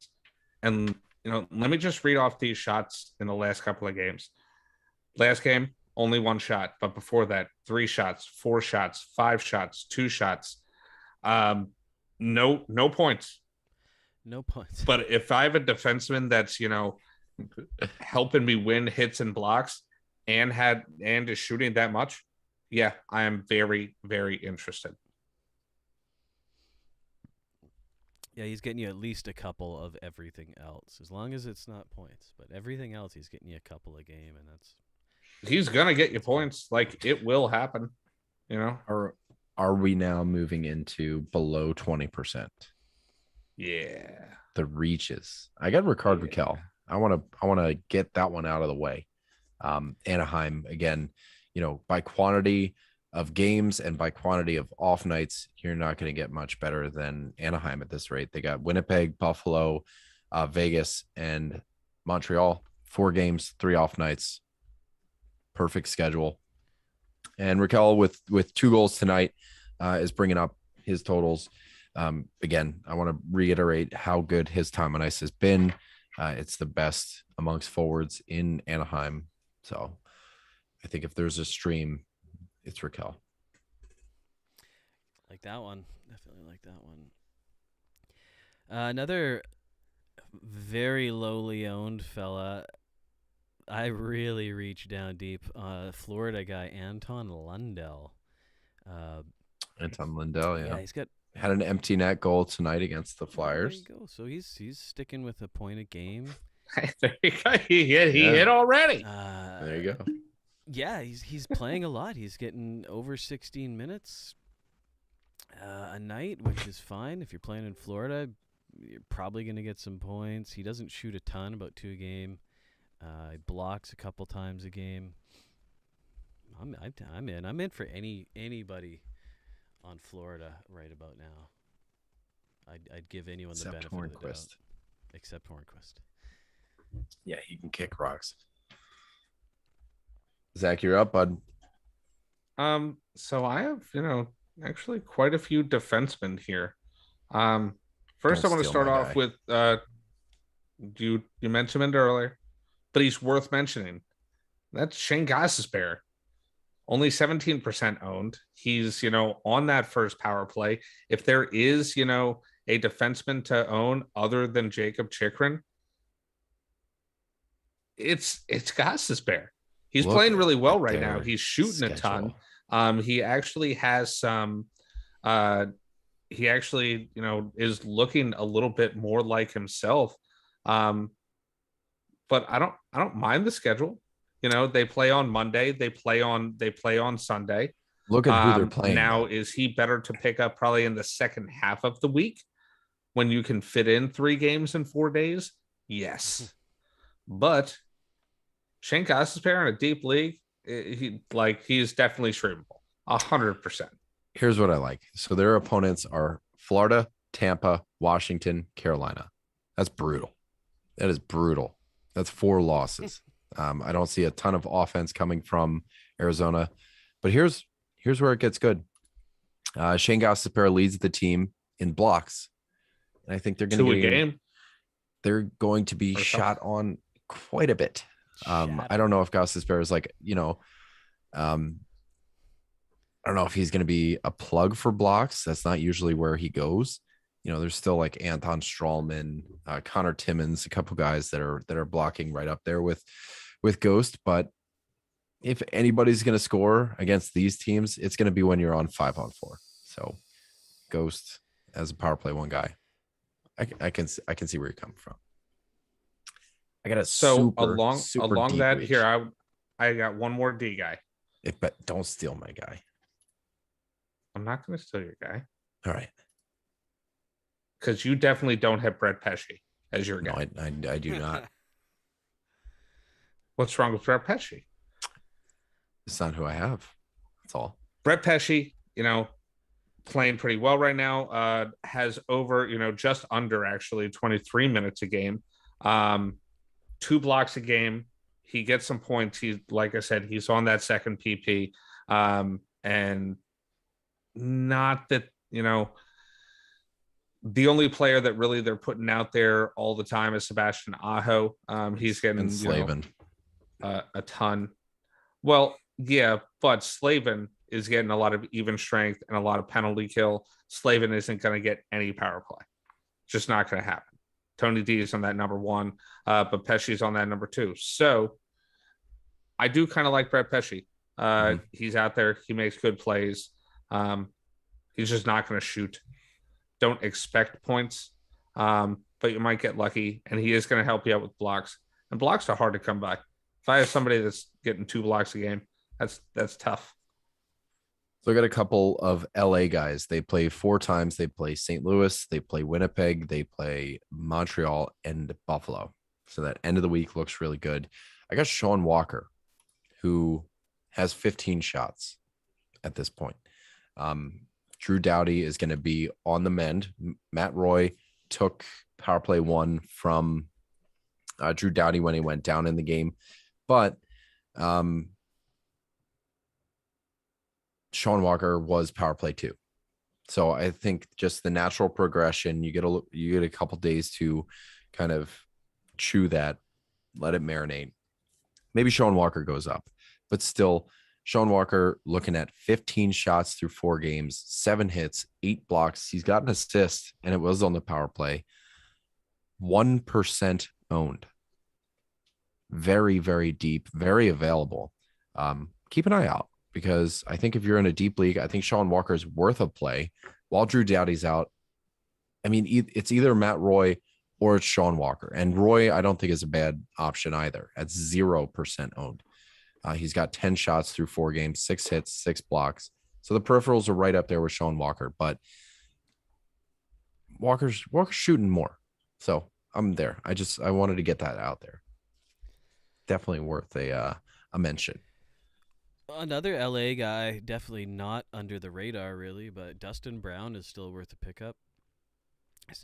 And, let me just read off these shots in the last couple of games. Last game, only 1 shot. But before that, 3 shots, 4 shots, 5 shots, 2 shots. No points. No points. But if I have a defenseman that's, helping me win hits and blocks and is shooting that much, yeah, I am very, very interested. Yeah, he's getting you at least a couple of everything else, as long as it's not points. But everything else, he's getting you a couple a game, and he's gonna get you points. Like, it will happen. Are we now moving into below 20%? Yeah. The reaches. I got Rickard Rakell. I want to get that one out of the way. Anaheim, again, by quantity of games and by quantity of off nights, you're not going to get much better than Anaheim at this rate. They got Winnipeg, Buffalo, Vegas, and Montreal. 4 games, 3 off nights. Perfect schedule. And Rakell with 2 goals tonight is bringing up his totals. Again, I want to reiterate how good his time on ice has been. It's the best amongst forwards in Anaheim. So I think if there's a stream, it's Rakell. Like that one. Definitely like that one. Another very lowly owned fella. I really reached down deep. Florida guy, Anton Lundell. Anton Lundell, yeah. He's got had an empty net goal tonight against the Flyers. There you go. So he's sticking with a point a game. There you go. He hit already. There you go. Yeah, he's playing a lot. He's getting over 16 minutes a night, which is fine. If you're playing in Florida, you're probably going to get some points. He doesn't shoot a ton, about 2 a game. He blocks a couple times a game. I'm in. I'm in for anybody on Florida right about now. I'd give anyone the benefit of the doubt. Except Hornquist. Yeah, he can kick rocks. Zach, you're up, bud. So I have, actually quite a few defensemen here. First I want to start off with you mentioned it earlier, but he's worth mentioning. That's Shane Gostisbehere. Only 17% owned. He's, on that first power play. If there is, a defenseman to own other than Jacob Chikrin, it's Gostisbehere. He's playing really well right now. He's shooting a ton. He actually has some. He actually, is looking a little bit more like himself. But I don't mind the schedule. They play on Monday. They play on Sunday. Look at who they're playing now. Is he better to pick up probably in the second half of the week when you can fit in 3 games in 4 days? Yes, but Shane Gostisbehere in a deep league, he's definitely streamable, 100%. Here's what I like. So their opponents are Florida, Tampa, Washington, Carolina. That's brutal. That is brutal. That's 4 losses. I don't see a ton of offense coming from Arizona, but here's where it gets good. Shane Gostisbehere leads the team in blocks, and I think they're going to game. They're going to be shot on quite a bit. I don't know if Gostisbehere is I don't know if he's going to be a plug for blocks. That's not usually where he goes. There's still like Anton Strawman, Connor Timmins, a couple guys that are blocking right up there with Ghost. But if anybody's going to score against these teams, it's going to be when you're on 5-on-4. So Ghost as a power play 1 guy, I can see where you're coming from. I got along that reach. Here. I got one more D guy. But don't steal my guy. I'm not going to steal your guy. All right. Because you definitely don't have Brett Pesce as your guy. No, I do not. What's wrong with Brett Pesce? It's not who I have. That's all. Brett Pesce, playing pretty well right now. Has over, just under actually 23 minutes a game. 2 blocks a game. He gets some points. He, like I said, he's on that second PP. And not that, the only player that really they're putting out there all the time is Sebastian Aho. He's getting Slavin. A ton. Well, yeah, but Slavin is getting a lot of even strength and a lot of penalty kill. Slavin isn't going to get any power play. Just not going to happen. Tony D is on that number 1, but Pesci's on that number 2. So I do kind of like Brett Pesci. He's out there. He makes good plays. He's just not going to shoot. Don't expect points, but you might get lucky, and he is going to help you out with blocks. And blocks are hard to come by. If I have somebody that's getting 2 blocks a game, that's tough. So I got a couple of LA guys. They play 4 times. They play St. Louis, they play Winnipeg, they play Montreal, and Buffalo. So that end of the week looks really good. I got Sean Walker, who has 15 shots at this point. Drew Doughty is going to be on the mend. Matt Roy took power play 1 from Drew Doughty when he went down in the game. But Sean Walker was power play 2. So I think just the natural progression, you get a couple days to kind of chew that, let it marinate. Maybe Sean Walker goes up, but still Sean Walker looking at 15 shots through 4 games, 7 hits, 8 blocks. He's got an assist, and it was on the power play. 1% owned. Very, very deep, very available. Keep an eye out, because I think if you're in a deep league, I think Sean Walker is worth a play while Drew Doughty's out. I mean, it's either Matt Roy or it's Sean Walker. And Roy, I don't think is a bad option either. At 0% owned. He's got 10 shots through 4 games, 6 hits, 6 blocks. So the peripherals are right up there with Sean Walker, but Walker's shooting more. So I'm there. I wanted to get that out there. Definitely worth a mention. Another LA guy, definitely not under the radar really, but Dustin Brown is still worth a pickup.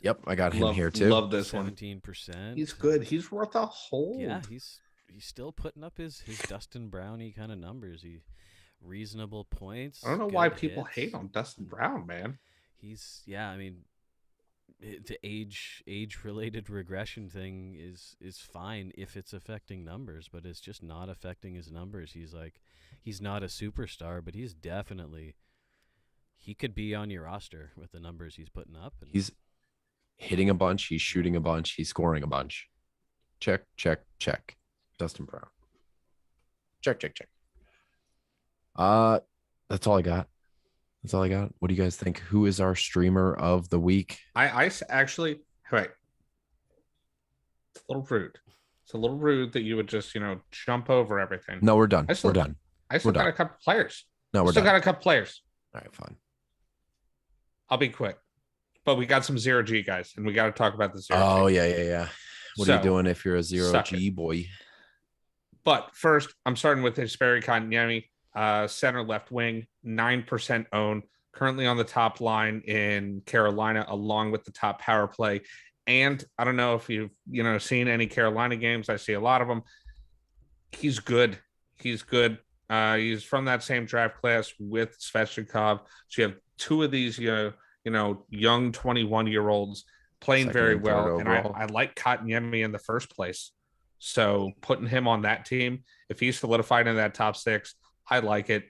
Yep, I got him here too. Love this 17%. He's good. He's worth a hold. Yeah, he's still putting up his Dustin Browny kind of numbers. Reasonable points. I don't know why people hate on Dustin Brown, man. I mean, the age related regression thing is fine if it's affecting numbers, but it's just not affecting his numbers. He's not a superstar, but he could be on your roster with the numbers he's putting up. And he's hitting a bunch, he's shooting a bunch, he's scoring a bunch. Check, check, check. Dustin Brown. Check, check, check. That's all I got. What do you guys think? Who is our streamer of the week? I actually, wait. It's a little rude. It's a little rude that you would just, jump over everything. No, we're done. We're done. I still got a couple players. No, we're still done. got a couple players. All right, fine. I'll be quick. But we got some 0G guys, and we got to talk about the 0G. Oh, yeah. What are you doing if you're a 0G boy? But first, I'm starting with Jesperi Kotkaniemi, center left wing, 9% owned, currently on the top line in Carolina, along with the top power play. And I don't know if you've seen any Carolina games. I see a lot of them. He's good. He's from that same draft class with Svechnikov. So you have 2 of these, young 21-year-olds playing very well. And I like Kotkaniemi in the first place. So putting him on that team, if he's solidified in that top 6, I like it.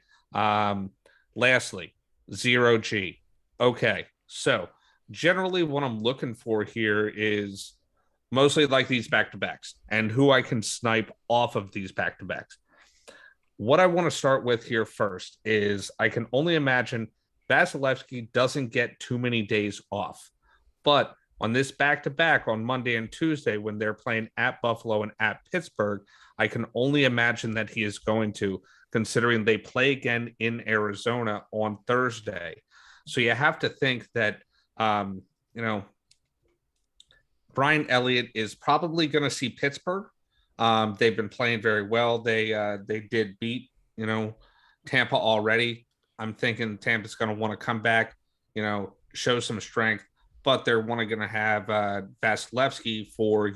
Lastly, 0G. Okay, so generally what I'm looking for here is mostly like these back-to-backs and who I can snipe off of these back-to-backs. What I want to start with here first is I can only imagine Vasilevsky doesn't get too many days off. But on this back-to-back on Monday and Tuesday, when they're playing at Buffalo and at Pittsburgh, I can only imagine that he is going to, considering they play again in Arizona on Thursday. So you have to think that, Brian Elliott is probably going to see Pittsburgh. They've been playing very well. They did beat, Tampa already. I'm thinking Tampa's going to want to come back, show some strength. But they're going to have Vasilevsky for,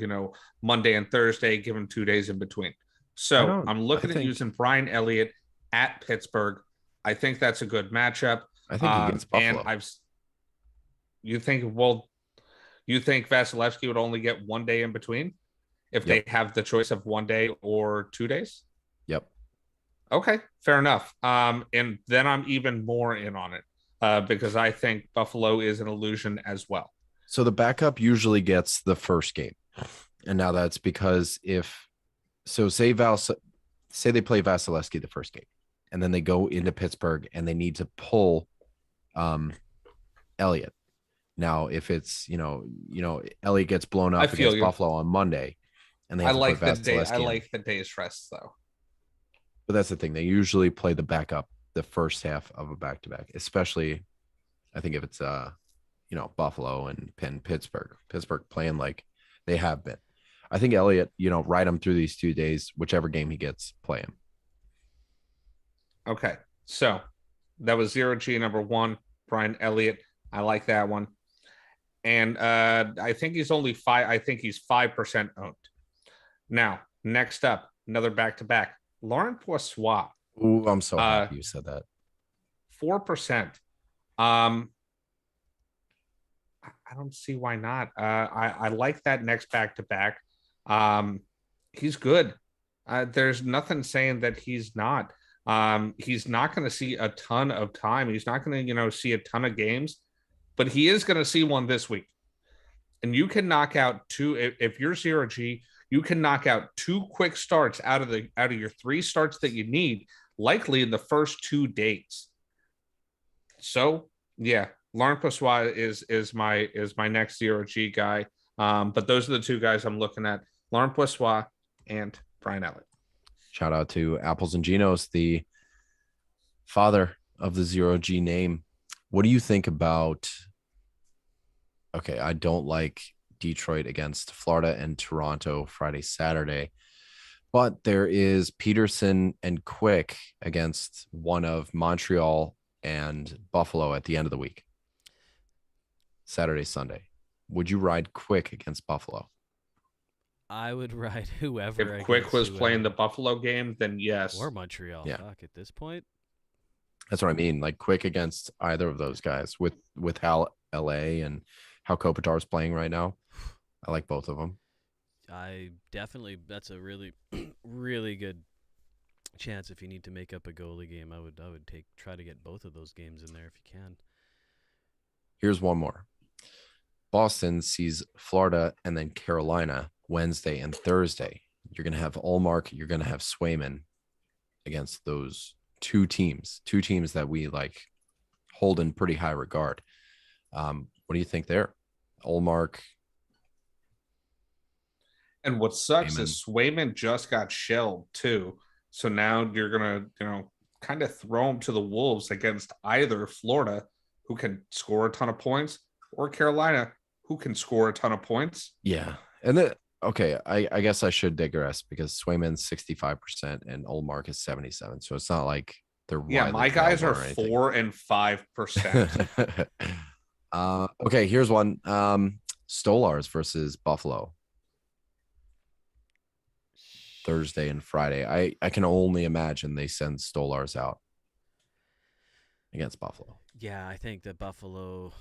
Monday and Thursday, give him 2 days in between. So I'm looking at using Brian Elliott at Pittsburgh. I think that's a good matchup. I think he gets Buffalo. And you think Vasilevsky would only get 1 day in between if they have the choice of 1 day or 2 days? Yep. Okay, fair enough. And then I'm even more in on it because I think Buffalo is an illusion as well. So the backup usually gets the first game. And now that's because say they play Vasilevsky the first game, and then they go into Pittsburgh and they need to pull Elliott. Now, if it's, Elliott gets blown up against Buffalo on Monday, and they have to put Vasilevsky I like the day's rest, though. But that's the thing. They usually play the backup the first half of a back-to-back, especially, I think, if it's, Buffalo and Pittsburgh playing like they have been. I think Elliott, ride him through these 2 days, whichever game he gets, play him. Okay. So that was 0G number 1, Brian Elliott. I like that one. And I think he's 5% owned. Now, next up, another back-to-back. Laurent Brossoit. Ooh, I'm so happy you said that. 4%. I don't see why not. I like that next back-to-back. He's good. There's nothing saying that he's not. He's not going to see a ton of time. He's not going to, see a ton of games, but he is going to see one this week. And you can knock out 2 if you're 0G. You can knock out 2 quick starts out of your 3 starts that you need, likely in the first 2 days. So yeah, Laurent Brossoit is my next 0G guy. But those are the 2 guys I'm looking at: Laurent Brossoit and Brian Elliott. Shout out to Apples and Genos, the father of the 0G name. What do you think about? Okay, I don't like Detroit against Florida and Toronto Friday, Saturday, but there is Peterson and Quick against one of Montreal and Buffalo at the end of the week. Saturday, Sunday. Would you ride Quick against Buffalo? I would ride whoever. If Quick was playing the Buffalo game, then yes. Or Montreal. Yeah. Fuck, at this point. That's what I mean. Like Quick against either of those guys with how LA and how Kopitar's playing right now. I like both of them. That's a really, really good chance if you need to make up a goalie game. I would try to get both of those games in there if you can. Here's one more. Boston sees Florida and then Carolina Wednesday and Thursday. You're going to have Ullmark. You're going to have Swayman against those 2 teams that we hold in pretty high regard. What do you think there? Ullmark. And what sucks is Swayman just got shelled too. So now you're going to, kind of throw him to the wolves against either Florida, who can score a ton of points, or Carolina, who can score a ton of points. Yeah. And I guess I should digress because Swayman's 65% and Ullmark is 77%. So it's not like they're my guys are 4% and 5%. Okay, here's one. Stolars versus Buffalo. Thursday and Friday. I can only imagine they send Stolars out against Buffalo. Yeah, I think that Buffalo.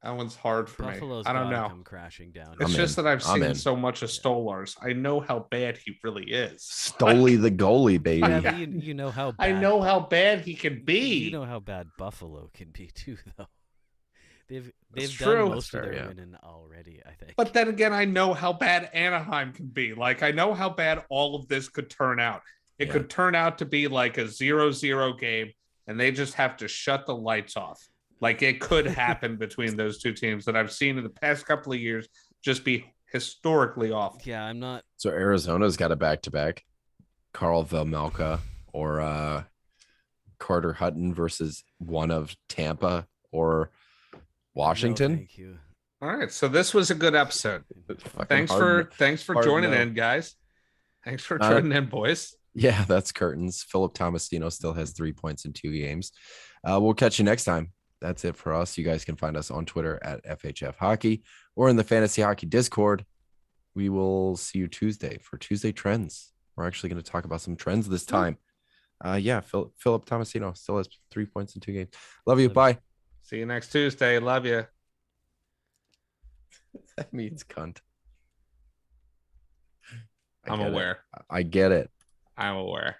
That one's hard for Buffalo's me. I don't know. Come crashing down. It's just that I've seen so much of Stolars. I know how bad he really is. Stoley the goalie, baby. Yeah, you know how bad. I know how bad he can be. You know how bad Buffalo can be too, though. They've true. done most of their winning already, I think. But then again, I know how bad Anaheim can be. I know how bad all of this could turn out. It could turn out to be like a 0-0 game, and they just have to shut the lights off. It could happen between those 2 teams that I've seen in the past couple of years just be historically awful. Yeah, I'm not. So Arizona's got a back-to-back. Carl Vejmelka or Carter Hutton versus one of Tampa or Washington. No, thank you. All right, so this was a good episode. Thanks for joining in, guys. Thanks for joining in, boys. Yeah, that's curtains. Philip Tomasino still has 3 points in 2 games. We'll catch you next time. That's it for us. You guys can find us on Twitter at FHF Hockey or in the Fantasy Hockey Discord. We will see you Tuesday for Tuesday Trends. We're actually going to talk about some trends this time. Yeah, Philip Tomasino still has 3 points in 2 games. Love you. Love Bye. See you next Tuesday. Love you. That means cunt. I'm aware. I get it. I'm aware.